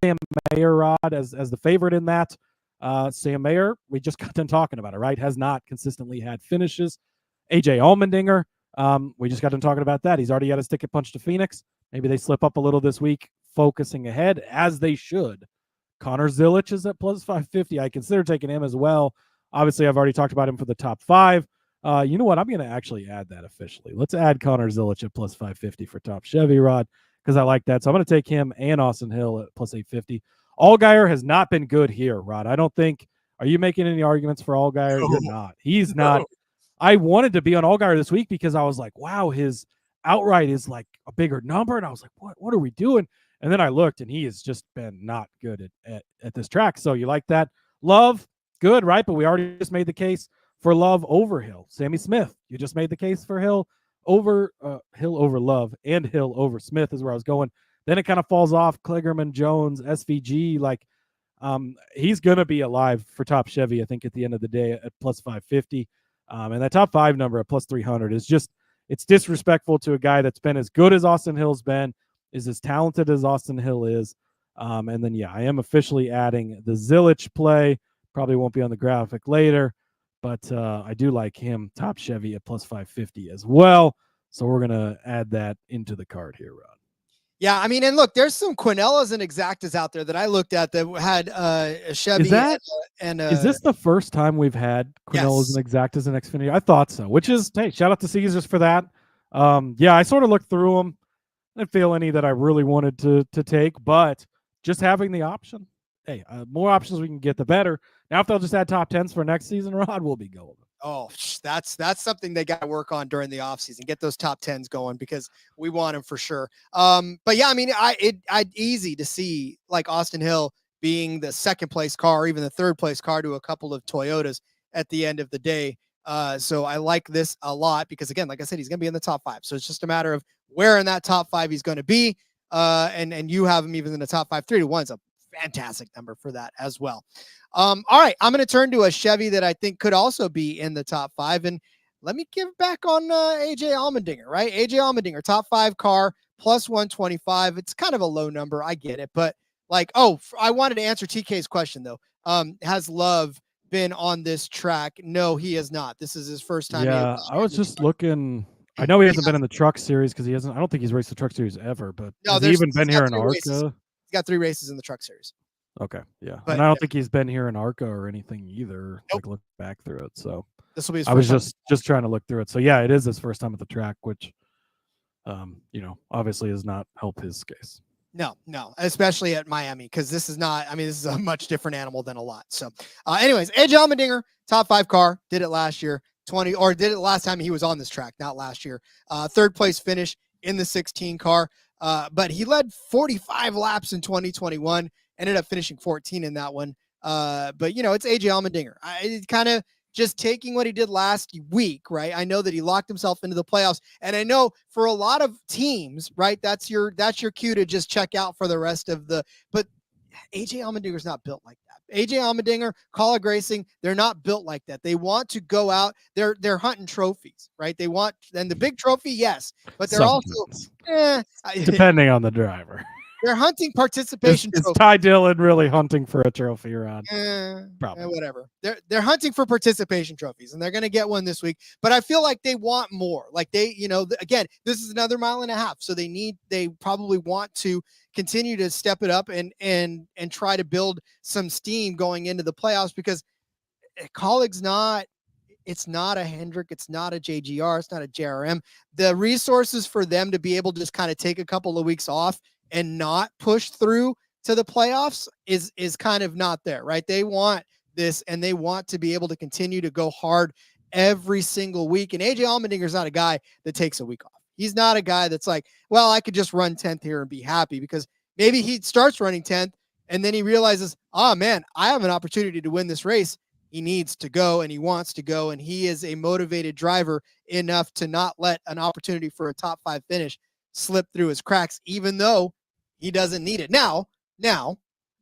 Sam Mayer, Rod, as the favorite in that. Sam Mayer, we just got done talking about it, right? Has not consistently had finishes. AJ Allmendinger, we just got done talking about that. He's already got his ticket punched to Phoenix. Maybe they slip up a little this week, focusing ahead, as they should. Connor Zilich is at plus 550. I consider taking him as well. Obviously, I've already talked about him for the top 5. You know what? I'm going to actually add that officially. Let's add Connor Zilich at plus 550 for top Chevy, Rod, because I like that. So I'm going to take him and Austin Hill at plus 850. Allgaier has not been good here, Rod. I don't think – are you making any arguments for Allgaier? No. You're not. He's not. I wanted to be on Allgaier this week because I was like, wow, his outright is like a bigger number. And I was like, what are we doing? And then I looked, and he has just been not good at this track. So you like that. Love, good, right? But we already just made the case for Love over Hill. Sammy Smith, you just made the case for Hill over Love, and Hill over Smith is where I was going. Then it kind of falls off. Kligerman, Jones, SVG, like he's going to be alive for top Chevy, I think, at the end of the day at plus 550. And that top 5 number at plus 300 is just, it's disrespectful to a guy that's been as good as Austin Hill's been, is as talented as Austin Hill is. And then, yeah, I am officially adding the Zilich play. Probably won't be on the graphic later, but I do like him top Chevy at plus 550 as well. So we're going to add that into the card here, Rod. Yeah, I mean, and look, there's some Quinellas and Exactas out there that I looked at that had a Chevy. Is this the first time we've had Quinellas and Exactas in Xfinity? I thought so, which is, hey, shout out to Caesars for that. Yeah, I sort of looked through them. I didn't feel any that I really wanted to take, but just having the option, hey, more options we can get, the better. Now, if they'll just add top 10s for next season, Rod, we'll be golden. Oh, that's something they got to work on during the offseason. Get those top 10s going because we want them for sure. But yeah, I mean, I'd easy to see like Austin Hill being the 2nd place car, or even the 3rd place car to a couple of Toyotas at the end of the day. So I like this a lot because, again, like I said, he's going to be in the top 5. So it's just a matter of where in that top 5 he's going to be. And you have him even in the top 5. 3-1 is a fantastic number for that as well. All right, I'm going to turn to a Chevy that I think could also be in the top 5, and let me give back on AJ Allmendinger, right? AJ Allmendinger, top 5 car, plus 125. It's kind of a low number, I get it, but like, I wanted to answer TK's question though. Has Love been on this track? No, he has not. This is his first time. Yeah, I was just looking. I know he hasn't been in the Truck Series because he hasn't. I don't think he's raced the Truck Series ever. But no, has he even been here in ARCA? He's got 3 races in the Truck Series. Okay, yeah, but and I don't think he's been here in ARCA or anything either. Nope. Like look back through it, so this will be. I was just trying to look through it. So yeah, it is his first time at the track, which, obviously does not help his case. No, especially at Miami, because this is not. I mean, this is a much different animal than a lot. So, anyways, AJ Allmendinger, top 5 car, did it last year, did it last time he was on this track, not last year. 3rd place finish in the 16 car, but he led 45 laps in 2021. Ended up finishing 14 in that one. But, it's AJ Allmendinger. It's kind of just taking what he did last week, right? I know that he locked himself into the playoffs. And I know for a lot of teams, right, that's your cue to just check out for the rest of but AJ Allmendinger's not built like that. AJ Allmendinger, Kaulig Racing, they're not built like that. They want to go out. They're hunting trophies, right? They want, and the big trophy, yes, but they're sometimes. Depending on the driver. They're hunting participation trophies. Is Ty Dillon really hunting for a trophy, Ron? Probably. Whatever. They're hunting for participation trophies, and they're going to get one this week. But I feel like they want more. Like they, again, this is another mile and a half, so they probably want to continue to step it up and try to build some steam going into the playoffs because Colleague's not. It's not a Hendrick. It's not a JGR. It's not a JRM. The resources for them to be able to just kind of take a couple of weeks off and not push through to the playoffs is kind of not there, right? They want this, and they want to be able to continue to go hard every single week. And AJ Allmendinger's not a guy that takes a week off. He's not a guy that's like, well, I could just run 10th here and be happy, because maybe he starts running 10th and then he realizes, oh man, I have an opportunity to win this race. He needs to go, and he wants to go, and he is a motivated driver enough to not let an opportunity for a top 5 finish slip through his cracks, even though he doesn't need it. Now,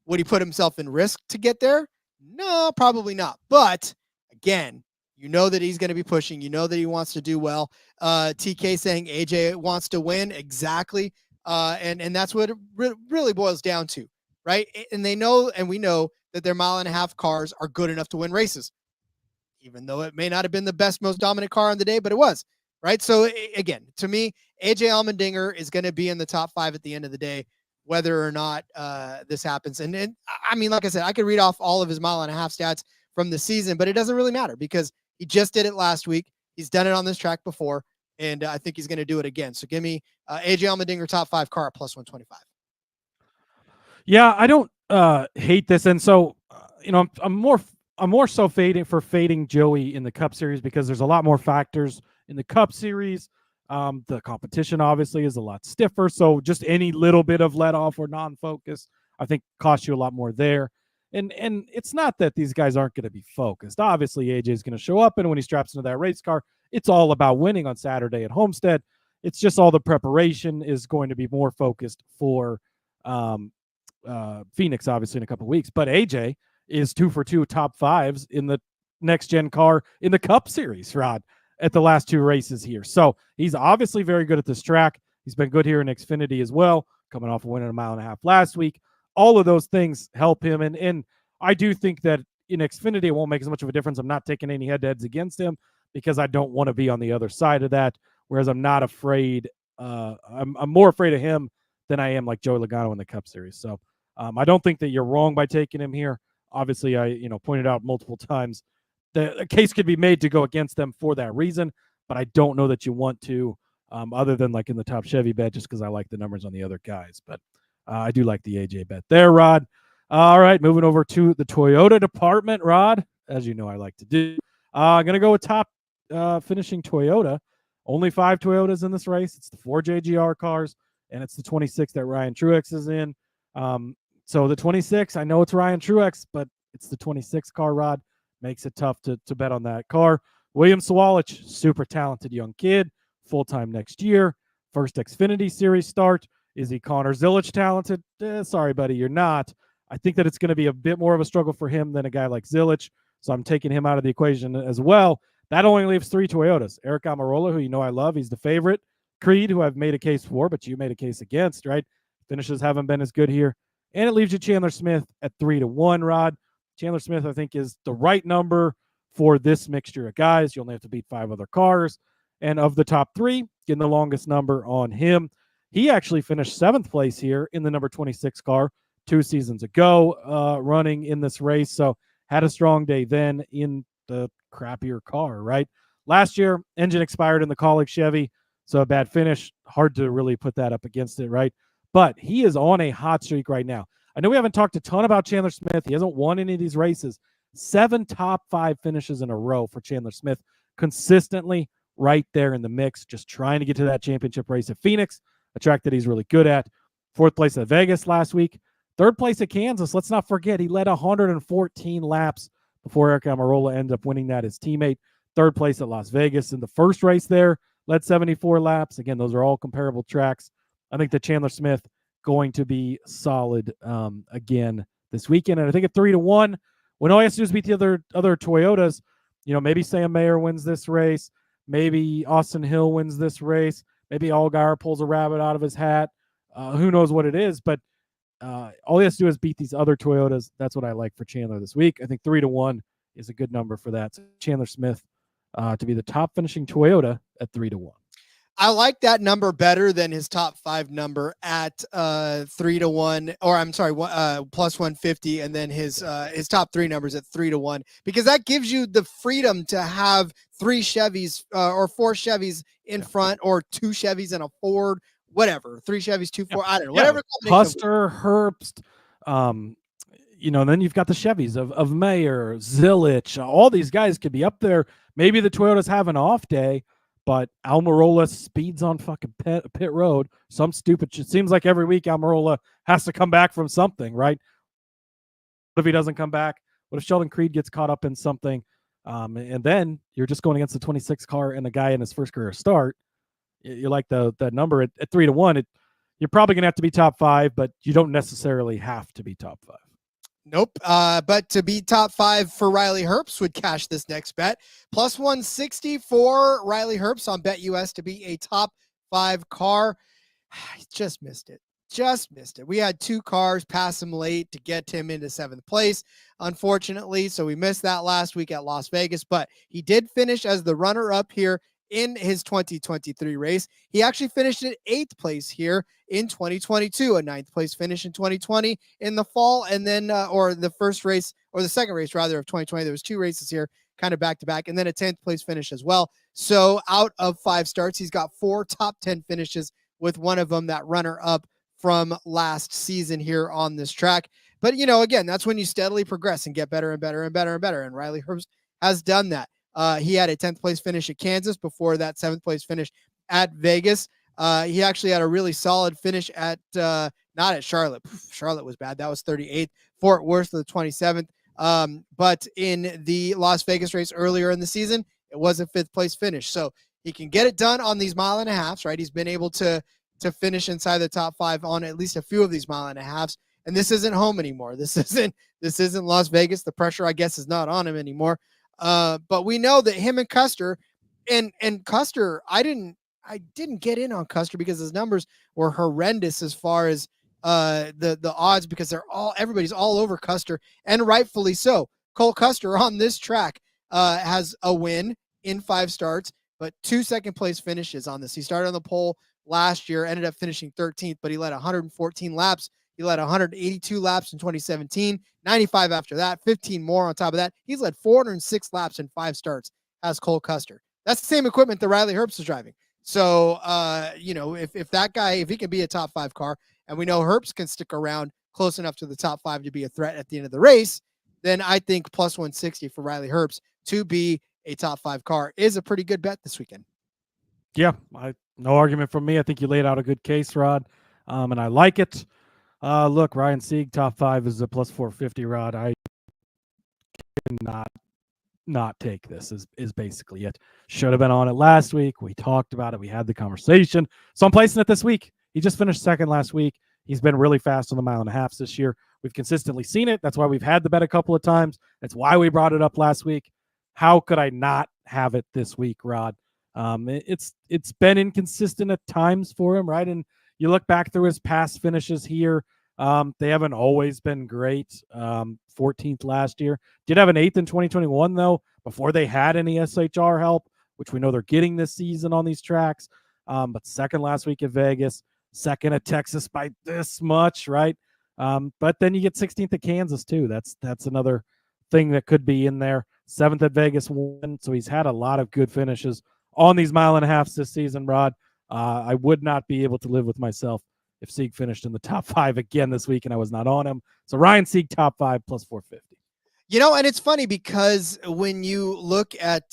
would he put himself in risk to get there? No, probably not. But again, you know that he's going to be pushing. You know that he wants to do well. TK saying AJ wants to win. Exactly. And that's what it really boils down to, right? And they know, and we know that their 1.5 mile cars are good enough to win races, even though it may not have been the best, most dominant car on the day, but it was, right? So again, to me, AJ Allmendinger is going to be in the top 5 at the end of the day, whether or not this happens. And I mean, like I said, I could read off all of his 1.5 mile stats from the season, but it doesn't really matter because he just did it last week. He's done it on this track before, and I think he's going to do it again. So give me AJ Allmendinger top 5 car at plus 125. Yeah, I don't hate this, and so I'm more so fading Joey in the Cup Series because there's a lot more factors in the Cup Series. The competition obviously is a lot stiffer, so just any little bit of let off or non-focus, I think, costs you a lot more there. And it's not that these guys aren't going to be focused. Obviously, AJ is going to show up, and when he straps into that race car, it's all about winning on Saturday at Homestead. It's just all the preparation is going to be more focused for Phoenix, obviously, in a couple of weeks. But AJ is 2 for 2 top 5s in the next gen car in the Cup Series, Rod, at the last 2 races here. So he's obviously very good at this track. He's been good here in Xfinity as well, coming off of winning 1.5 mile last week. All of those things help him. And I do think that in Xfinity, it won't make as much of a difference. I'm not taking any head-to-heads against him because I don't want to be on the other side of that. Whereas I'm not afraid. I'm more afraid of him than I am like Joey Logano in the Cup Series. So I don't think that you're wrong by taking him here. Obviously, I pointed out multiple times that a case could be made to go against them for that reason, but I don't know that you want to, other than like in the top Chevy bet, just because I like the numbers on the other guys. But I do like the AJ bet there, Rod. All right, moving over to the Toyota department, Rod, as you know I like to do. I'm going to go with top finishing Toyota. Only 5 Toyotas in this race. It's the 4 JGR cars, and it's the 26 that Ryan Truex is in. So the 26, I know it's Ryan Truex, but it's the 26 car, Rod. Makes it tough to bet on that car. William Sawalich, super talented young kid, full-time next year. First Xfinity Series start. Is he Connor Zilic talented? Sorry, buddy, you're not. I think that it's going to be a bit more of a struggle for him than a guy like Zilic, so I'm taking him out of the equation as well. That only leaves 3 Toyotas. Eric Almirola, who you know I love, he's the favorite. Creed, who I've made a case for, but you made a case against, right? Finishes haven't been as good here. And it leaves you Chandler Smith at 3-1, Rod. Chandler Smith, I think, is the right number for this mixture of guys. You only have to beat 5 other cars. And of the top 3, getting the longest number on him. He actually finished 7th place here in the number 26 car 2 seasons ago, running in this race. So had a strong day then in the crappier car, right? Last year, engine expired in the Colleague Chevy, so a bad finish. Hard to really put that up against it, right? But he is on a hot streak right now. I know we haven't talked a ton about Chandler Smith. He hasn't won any of these races. 7 top 5 finishes in a row for Chandler Smith, consistently right there in the mix, just trying to get to that championship race at Phoenix, a track that he's really good at. 4th place at Vegas last week. 3rd place at Kansas. Let's not forget, he led 114 laps before Eric Almirola ended up winning that, his teammate. 3rd place at Las Vegas in the first race there, led 74 laps. Again, those are all comparable tracks. I think that Chandler Smith going to be solid again this weekend. And I think at 3-1, when all he has to do is beat the other Toyotas, maybe Sam Mayer wins this race. Maybe Austin Hill wins this race. Maybe Allgaier pulls a rabbit out of his hat. Who knows what it is, but all he has to do is beat these other Toyotas. That's what I like for Chandler this week. I think 3-1 is a good number for that. So Chandler Smith to be the top finishing Toyota at 3-1. I like that number better than his top 5 number at 3-1, or I'm sorry, plus 150, and then his top 3 numbers at 3-1, because that gives you the freedom to have 3 Chevys or 4 Chevys in front, or 2 Chevys and a Ford, whatever, 3 Chevys, 2 Ford, I don't know, whatever. Custer, Herbst, and then you've got the Chevys of Mayer, Zilich. All these guys could be up there. Maybe the Toyotas have an off day, but Almirola speeds on fucking pit road. Some stupid shit. Seems like every week Almirola has to come back from something, right? What if he doesn't come back? What if Sheldon Creed gets caught up in something? And then you're just going against the 26 car and a guy in his first career start. You like that number at 3-1. You're probably going to have to be top 5, but you don't necessarily have to be top 5. Nope. But to be top 5 for Riley Herbst would cash this next bet. Plus 160 for Riley Herbst on BetUS to be a top 5 car. Just missed it. We had 2 cars pass him late to get him into 7th place, unfortunately. So we missed that last week at Las Vegas, but he did finish as the runner-up here in his 2023 race. He actually finished in 8th place here in 2022, a 9th place finish in 2020 in the fall, and then or the first race, or the second race rather, of 2020. There was 2 races here kind of back to back, and then a 10th place finish as well. So out of 5 starts, he's got 4 top 10 finishes, with one of them that runner up from last season here on this track. But again, that's when you steadily progress and get better and better and better and better, and Riley Herbst has done that. He had a 10th place finish at Kansas before that 7th place finish at Vegas. He actually had a really solid finish at, not at Charlotte. Charlotte was bad. That was 38th. Fort Worth, the 27th. But in the Las Vegas race earlier in the season, it was a 5th place finish. So he can get it done on these mile and a halves, right? He's been able to finish inside the top 5 on at least a few of these mile and a halves. And this isn't home anymore. This isn't Las Vegas. The pressure, I guess, is not on him anymore. But we know that him and Custer, and Custer, I didn't get in on Custer because his numbers were horrendous as far as the odds, because everybody's all over Custer, and rightfully so. Cole Custer on this track has a win in 5 starts, but 2 second place finishes on this. He started on the pole last year, ended up finishing 13th, but he led 114 laps. He led 182 laps in 2017, 95 after that, 15 more on top of that. He's led 406 laps in 5 starts as Cole Custer. That's the same equipment that Riley Herbst is driving. So, if that guy, if he can be a top 5 car, and we know Herbst can stick around close enough to the top 5 to be a threat at the end of the race, then I think plus 160 for Riley Herbst to be a top 5 car is a pretty good bet this weekend. Yeah, no argument from me. I think you laid out a good case, Rod, and I like it. Look, Ryan Sieg, top 5 is a plus 450, Rod. I cannot not take this is basically it. Should have been on it last week. We talked about it. We had the conversation. So I'm placing it this week. He just finished 2nd last week. He's been really fast on the mile and a half this year. We've consistently seen it. That's why we've had the bet a couple of times. That's why we brought it up last week. How could I not have it this week, Rod? It's been inconsistent at times for him, right? And you look back through his past finishes here. They haven't always been great. 14th last year. Did have an 8th in 2021, though, before they had any SHR help, which we know they're getting this season on these tracks. But 2nd last week at Vegas, 2nd at Texas by this much, right? But then you get 16th at Kansas, too. That's another thing that could be in there. 7th at Vegas, 1. So he's had a lot of good finishes on these mile and a halves this season, Rod. I would not be able to live with myself if Sieg finished in the top 5 again this week and I was not on him. So Ryan Sieg, top 5 plus 450. And it's funny because when you look at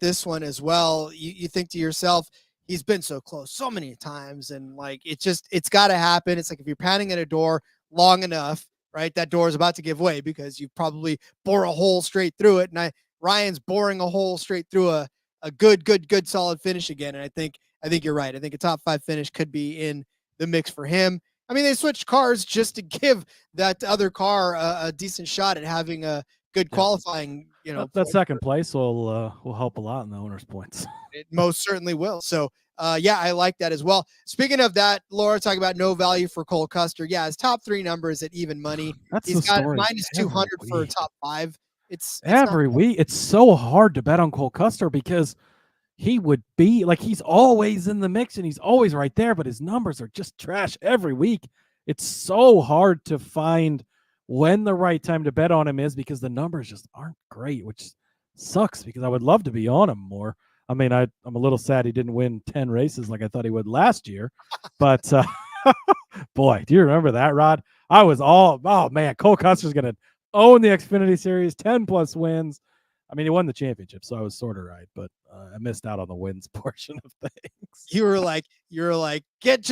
this one as well, you think to yourself, he's been so close so many times, and like it's got to happen. It's like if you're pounding at a door long enough, right? That door is about to give way because you probably bore a hole straight through it, and Ryan's boring a hole straight through a good solid finish again. And I think you're right. I think a top 5 finish could be in the mix for him. I mean, they switched cars just to give that other car a decent shot at having a good qualifying. That 2nd place will help a lot in the owner's points. It most certainly will. So, I like that as well. Speaking of that, Laura, talking about no value for Cole Custer. Yeah, his top 3 numbers at even money. He's got minus 200 for a top 5. It's every week. It's so hard to bet on Cole Custer because he would be like, he's always in the mix and he's always right there, but his numbers are just trash every week. It's so hard to find when the right time to bet on him is because the numbers just aren't great, which sucks because I would love to be on him more. I mean, I'm a little sad he didn't win 10 races like I thought he would last year, but boy, do you remember that, Rod? I was oh man, Cole Custer's going to own the Xfinity Series, 10 plus wins. I mean, he won the championship, so I was sort of right, but I missed out on the wins portion of things. You were like, set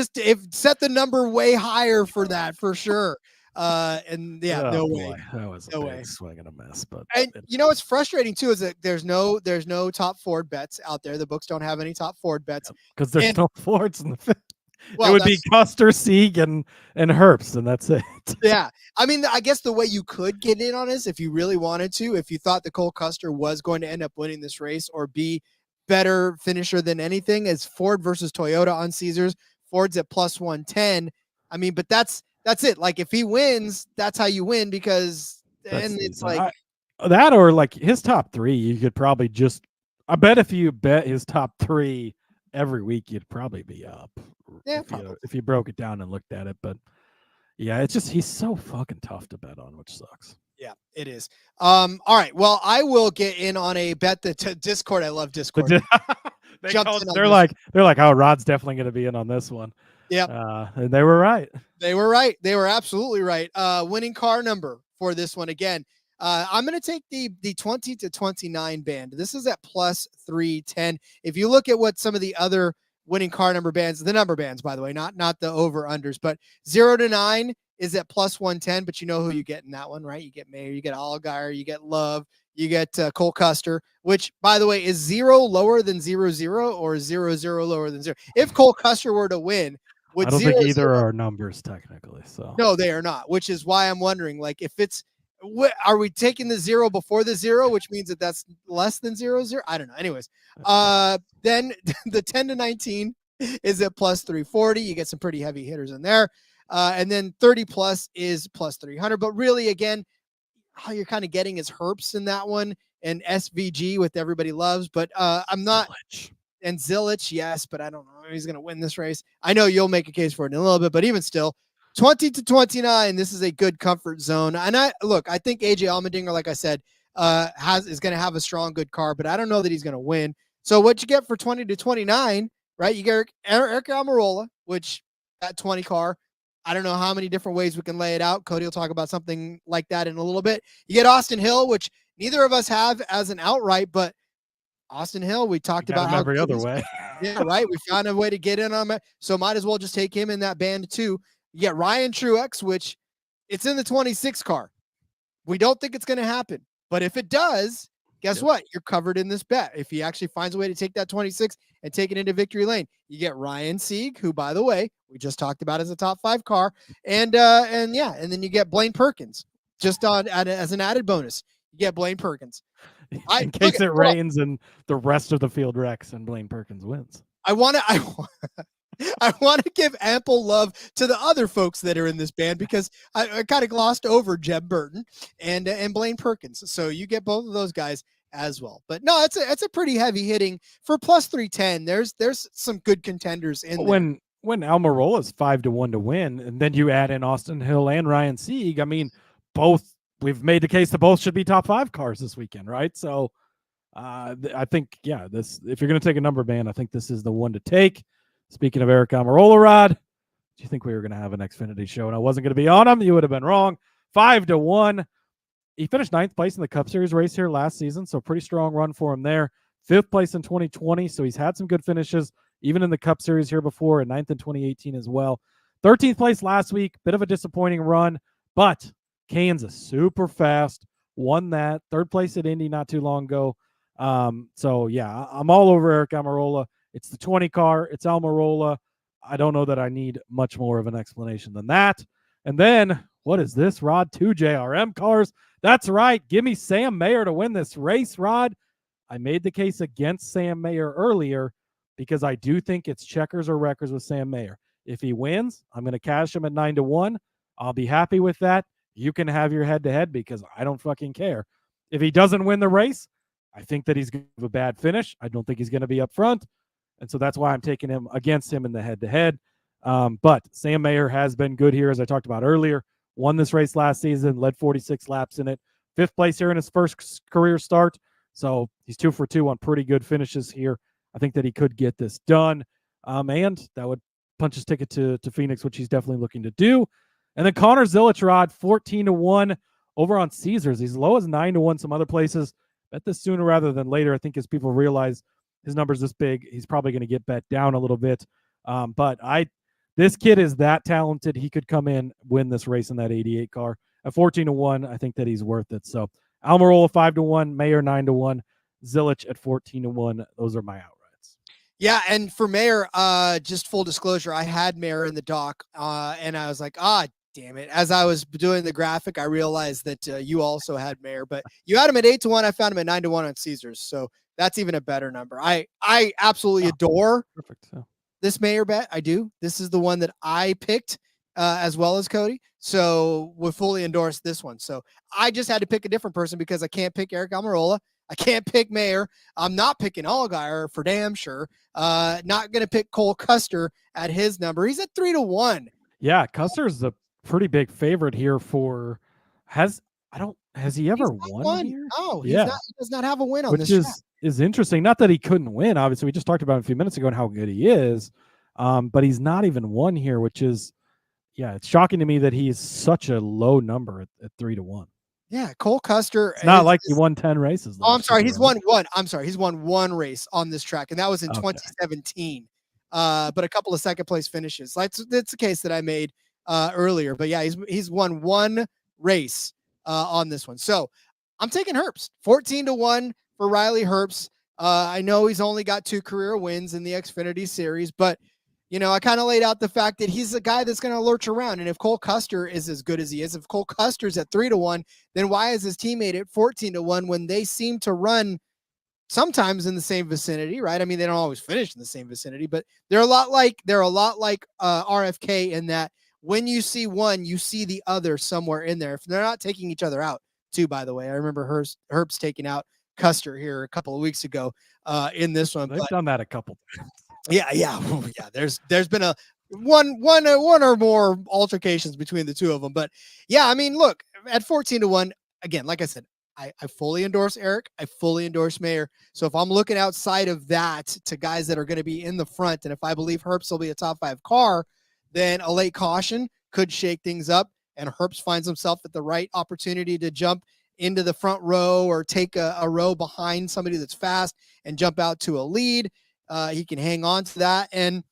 the number way higher for that for sure. And yeah, Oh, no boy. way. That was No a way. big swing and a miss. But And you know what's frustrating too is that there's no top Ford bets out there. The books don't have any top Ford bets because there's no Fords in the fifth. Well, it would be Custer, Sieg, and Herbst, and that's it. Yeah. I mean, I guess the way you could get in on this, if you really wanted to, if you thought that Cole Custer was going to end up winning this race or be better finisher than anything, is Ford versus Toyota on Caesars. Ford's at plus 110. I mean, but that's it. Like, if he wins, that's how you win because then it's like that or like his top three, you could probably just, I bet if you bet his top three every week, you'd probably be up. Yeah, if you broke it down and looked at it. But yeah, it's just, he's so fucking tough to bet on, which sucks. Yeah, it is. All right. Well, I will get in on a bet that Discord. I love Discord. They're like, oh, Rod's definitely going to be in on this one. Yeah. And they were right. They were right. They were absolutely right. Winning car number for this one again. I'm going to take the 20 to 29 band. This is at plus 310. If you look at what some of the other winning car number bands, the number bands, by the way, not the over unders, but 0 to 9 is at plus 110. But you know who you get in that one, right? You get Mayer, you get Allgaier, you get Love, you get Cole Custer, which, by the way, is 0 lower than 0-0 or 0-0 lower than 0. If Cole Custer were to win, I don't think either are numbers technically. So no, they are not, which is why I'm wondering, like, if it's, are we taking the 0 before the 0, which means that that's less than 0-0? I don't know. Anyways, then the 10 to 19 is at plus 340. You get some pretty heavy hitters in there. And then 30 plus is plus 300. But really, again, all you're kind of getting is Herbst in that one and SVG with Everybody Loves. But I'm not. And Zilich, yes, but I don't know if he's going to win this race. I know you'll make a case for it in a little bit, but even still, 20 to 29, this is a good comfort zone. And I think AJ Allmendinger, like I said, is going to have a strong, good car, but I don't know that he's going to win. So what you get for 20 to 29, right? You get Eric Almirola, which that 20 car, I don't know how many different ways we can lay it out. Cody will talk about something like that in a little bit. You get Austin Hill, which neither of us have as an outright, but Austin Hill, we talked about how every other way. Yeah, right. We found a way to get in on it, so might as well just take him in that band too. You get Ryan Truex, which it's in the 26 car. We don't think it's going to happen, but if it does, guess what? You're covered in this bet. If he actually finds a way to take that 26 and take it into victory lane, you get Ryan Sieg, who, by the way, we just talked about as a top 5 car, and then you get Blaine Perkins just as an added bonus. You get Blaine Perkins. In case it rains and the rest of the field wrecks and Blaine Perkins wins. I want to give ample love to the other folks that are in this band because I kind of glossed over Jeb Burton and Blaine Perkins. So you get both of those guys as well. But no, it's a pretty heavy hitting for plus 310. There's some good contenders in there. When Almirola is 5-1 to win, and then you add in Austin Hill and Ryan Sieg, I mean, we've made the case that both should be top 5 cars this weekend, right? So I think, if you're going to take a number band, I think this is the one to take. Speaking of Eric Almirola, Rod, do you think we were going to have an Xfinity show and I wasn't going to be on him? You would have been wrong. 5-1. He finished 9th place in the Cup Series race here last season, so pretty strong run for him there. 5th place in 2020, so he's had some good finishes, even in the Cup Series here before, and 9th in 2018 as well. 13th place last week, bit of a disappointing run, but Kansas, super fast, won that. 3rd place at Indy not too long ago. So, yeah, I'm all over Eric Almirola. It's the 20 car. It's Almirola. I don't know that I need much more of an explanation than that. And then, what is this, Rod? 2 JRM cars. That's right. Give me Sam Mayer to win this race, Rod. I made the case against Sam Mayer earlier because I do think it's checkers or wreckers with Sam Mayer. If he wins, I'm going to cash him at 9-1. I'll be happy with that. You can have your head-to-head because I don't fucking care. If he doesn't win the race, I think that he's going to have a bad finish. I don't think he's going to be up front. And so that's why I'm taking him against him in the head-to-head. But Sam Mayer has been good here, as I talked about earlier. Won this race last season, led 46 laps in it. 5th place here in his first career start. So he's 2 for 2 on pretty good finishes here. I think that he could get this done. And that would punch his ticket to Phoenix, which he's definitely looking to do. And then Connor Zilic, Rod, 14-1 over on Caesars. He's as low as 9-1 some other places. Bet this sooner rather than later. I think as people realize his number's this big, he's probably going to get bet down a little bit. But this kid is that talented. He could come in, win this race in that 88 car. At 14-1, I think that he's worth it. So Almirola 5-1, Mayer 9-1, Zilic at 14-1. Those are my outrights. Yeah, and for Mayer, just full disclosure, I had Mayer in the dock, and I was like, damn it. As I was doing the graphic, I realized that you also had Mayer, but you had him at 8-1. I found him at 9-1 on Caesars, so that's even a better number. I absolutely adore this Mayer bet. I do. This is the one that I picked as well as Cody, so we fully endorse this one. So I just had to pick a different person because I can't pick Eric Almirola. I can't pick Mayer. I'm not picking Allgaier for damn sure. Not going to pick Cole Custer at his number. He's at 3-1. Yeah, Custer's a pretty big favorite here for has he ever won here? Oh, he does not have a win on which this is track. Is interesting. Not that he couldn't win. Obviously, we just talked about him a few minutes ago and how good he is. But he's not even won here, which is it's shocking to me that he's such a low number at 3-1. Yeah, Cole Custer. It's not like he won 10 races. Oh, I'm sorry. He's won one. I'm sorry. He's won one race on this track, and that was in 2017. But a couple of second place finishes. That's the case that I made earlier. But yeah, he's won one race on this one. So I'm taking Herbst. 14-1 for Riley Herbst. I know he's only got 2 career wins in the Xfinity Series, but I kind of laid out the fact that he's a guy that's going to lurch around. And if Cole Custer is as good as he is, if Cole Custer's at 3-1, then why is his teammate at 14-1 when they seem to run sometimes in the same vicinity, right? I mean, they don't always finish in the same vicinity, but they're a lot like RFK in that when you see one, you see the other somewhere in there. If they're not taking each other out, too, by the way. I remember Herbst taking out Custer here a couple of weeks ago in this one. They've done that a couple times. Yeah. There's been a one or more altercations between the two of them, but yeah, I mean, look, at 14-1, again, like I said, I fully endorse Eric. I fully endorse Mayer. So if I'm looking outside of that to guys that are going to be in the front, and if I believe Herbst will be a top 5 car, then a late caution could shake things up, and Herbst finds himself at the right opportunity to jump into the front row or take a row behind somebody that's fast and jump out to a lead. He can hang on to that, and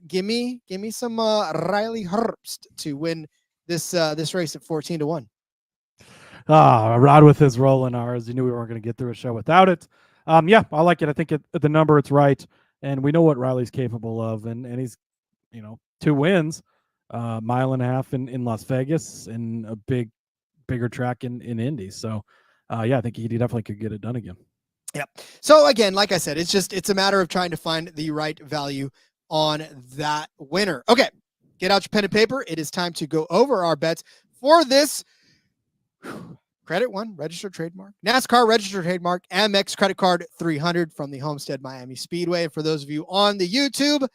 give me some Riley Herbst to win this race at 14-1. Rod with his rolling R's. You knew we weren't going to get through a show without it. I like it. I think at the number it's right, and we know what Riley's capable of, and he's 2 wins, mile and a half in Las Vegas, in a bigger track in Indy. So I think he definitely could get it done again. Yep. So again, like I said, it's a matter of trying to find the right value on that winner. Okay, get out your pen and paper. It is time to go over our bets for this Credit One registered trademark, NASCAR registered trademark, Amex credit card 300 from the Homestead-Miami Speedway. And for those of you on the YouTube,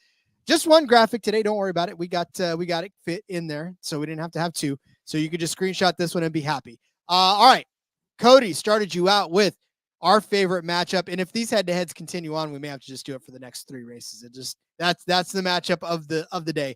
just one graphic today. Don't worry about it. We got it fit in there, so we didn't have to have 2. So you could just screenshot this one and be happy. All right, Cody started you out with our favorite matchup, and if these head-to-heads continue on, we may have to just do it for the next 3 races. That's the matchup of the day.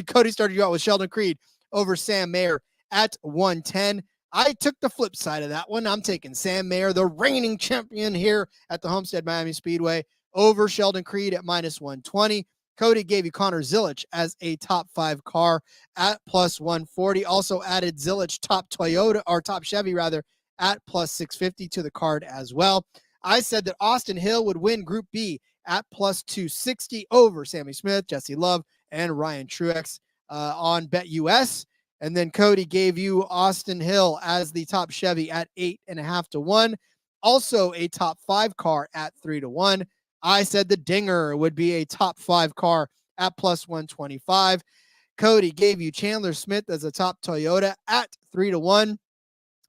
Cody started you out with Sheldon Creed over Sam Mayer at 110. I took the flip side of that one. I'm taking Sam Mayer, the reigning champion here at the Homestead-Miami Speedway, over Sheldon Creed at -120. Cody gave you Connor Zilic as a top 5 car at +140. Also added Zilic top Chevy rather, at +650 to the card as well. I said that Austin Hill would win Group B at +260 over Sammy Smith, Jesse Love, and Ryan Truex on BetUS. And then Cody gave you Austin Hill as the top Chevy at 8.5-1. Also a top 5 car at 3-1. I said the Dinger would be a top 5 car at +125. Cody gave you Chandler Smith as a top Toyota at 3-1.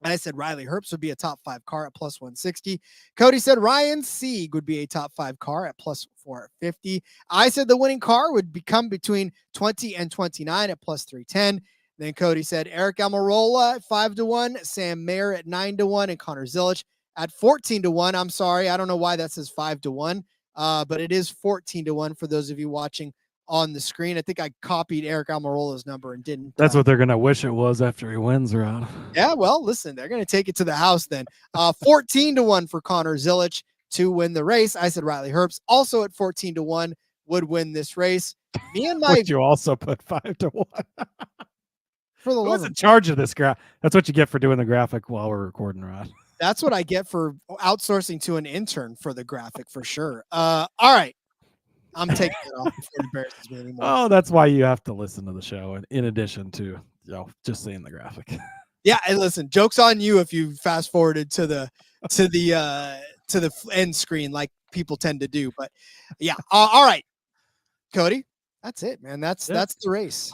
I said Riley Herbst would be a top 5 car at plus 160. Cody said Ryan Sieg would be a top 5 car at plus 450. I said the winning car would become between 20 and 29 at plus 310. Then Cody said Eric Almirola at 5-1, Sam Mayer at 9-1, and Connor Zilich at 14-1. I'm sorry, I don't know why that says 5-1, but it is 14-1 for those of you watching on the screen. I think I copied Eric Almirola's number and didn't. That's what they're going to wish it was after he wins, Rod. Yeah, well, listen, they're going to take it to the house then. 14-1 for Connor Zilich to win the race. I said Riley Herbst also at 14-1 would win this race. Me and my... Would you also put 5-1? For the Who's in charge of this graph? That's what you get for doing the graphic while we're recording, Rod. That's what I get for outsourcing to an intern for the graphic, for sure. All right. I'm taking it off before it embarrasses me anymore. Oh, that's why you have to listen to the show in addition to just seeing the graphic. Yeah, and listen, joke's on you if you fast forwarded to the end screen like people tend to do. But yeah, all right, Cody, that's it, man. That's the race.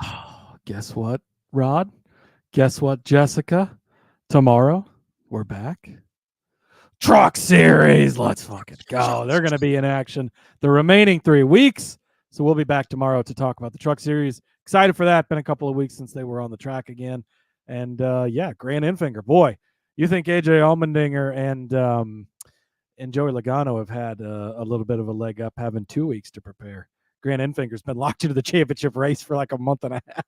Guess what, Rod? Guess what, Jessica? Tomorrow we're back. Truck Series. Let's fucking go. They're going to be in action the remaining 3 weeks. So we'll be back tomorrow to talk about the Truck Series. Excited for that. Been a couple of weeks since they were on the track again. And yeah, Grant Enfinger. Boy, you think AJ Allmendinger and Joey Logano have had a little bit of a leg up having 2 weeks to prepare. Grant Enfinger's been locked into the championship race for like a month and a half.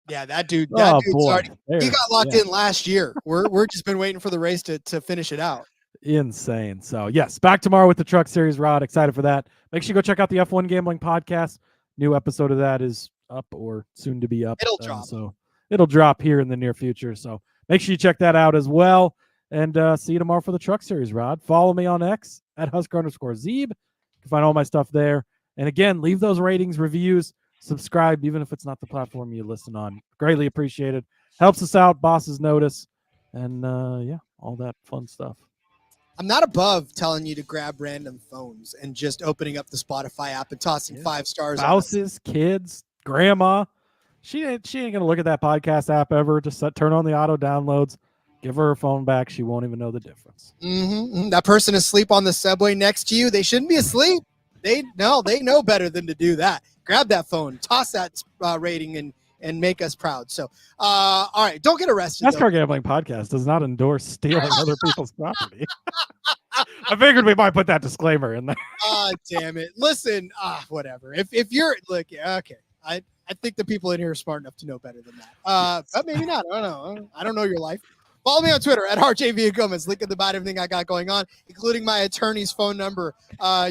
Yeah, that dude's boy. already, he got locked in last year. We're just been waiting for the race to finish it out. Insane. So yes, back tomorrow with the Truck Series, Rod. Excited for that. Make sure you go check out the F1 Gambling Podcast. New episode of that is up or soon to be up. It'll drop. So it'll drop here in the near future. So make sure you check that out as well. And see you tomorrow for the Truck Series, Rod. Follow me on X at Husker_Zeeb. You can find all my stuff there. And again, leave those ratings, reviews, subscribe, even if it's not the platform you listen on. Greatly appreciated. Helps us out. Bosses notice. And yeah, all that fun stuff. I'm not above telling you to grab random phones and just opening up the Spotify app and tossing 5 stars. Spouses, kids, grandma. She ain't gonna look at that podcast app ever. Just turn on the auto downloads. Give her phone back. She won't even know the difference. Mm-hmm. That person asleep on the subway next to you. They shouldn't be asleep. They know better than to do that. Grab that phone, toss that rating, and make us proud. So, all right, don't get arrested. NASCAR Gambling Podcast does not endorse stealing other people's property. I figured we might put that disclaimer in there. Damn it. Listen, whatever. If you're okay. I think the people in here are smart enough to know better than that. But maybe not. I don't know. I don't know your life. Follow me on Twitter at RJ Villagomez. Link in the bio, everything I got going on, including my attorney's phone number.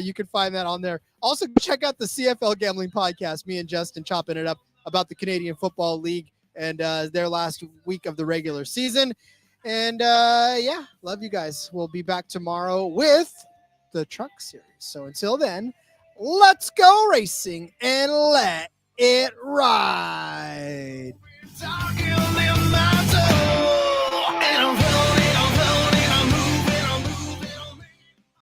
You can find that on there. Also, check out the CFL Gambling Podcast. Me and Justin chopping it up about the Canadian Football League and their last week of the regular season. And yeah, love you guys. We'll be back tomorrow with the Truck Series. So until then, let's go racing and let it ride.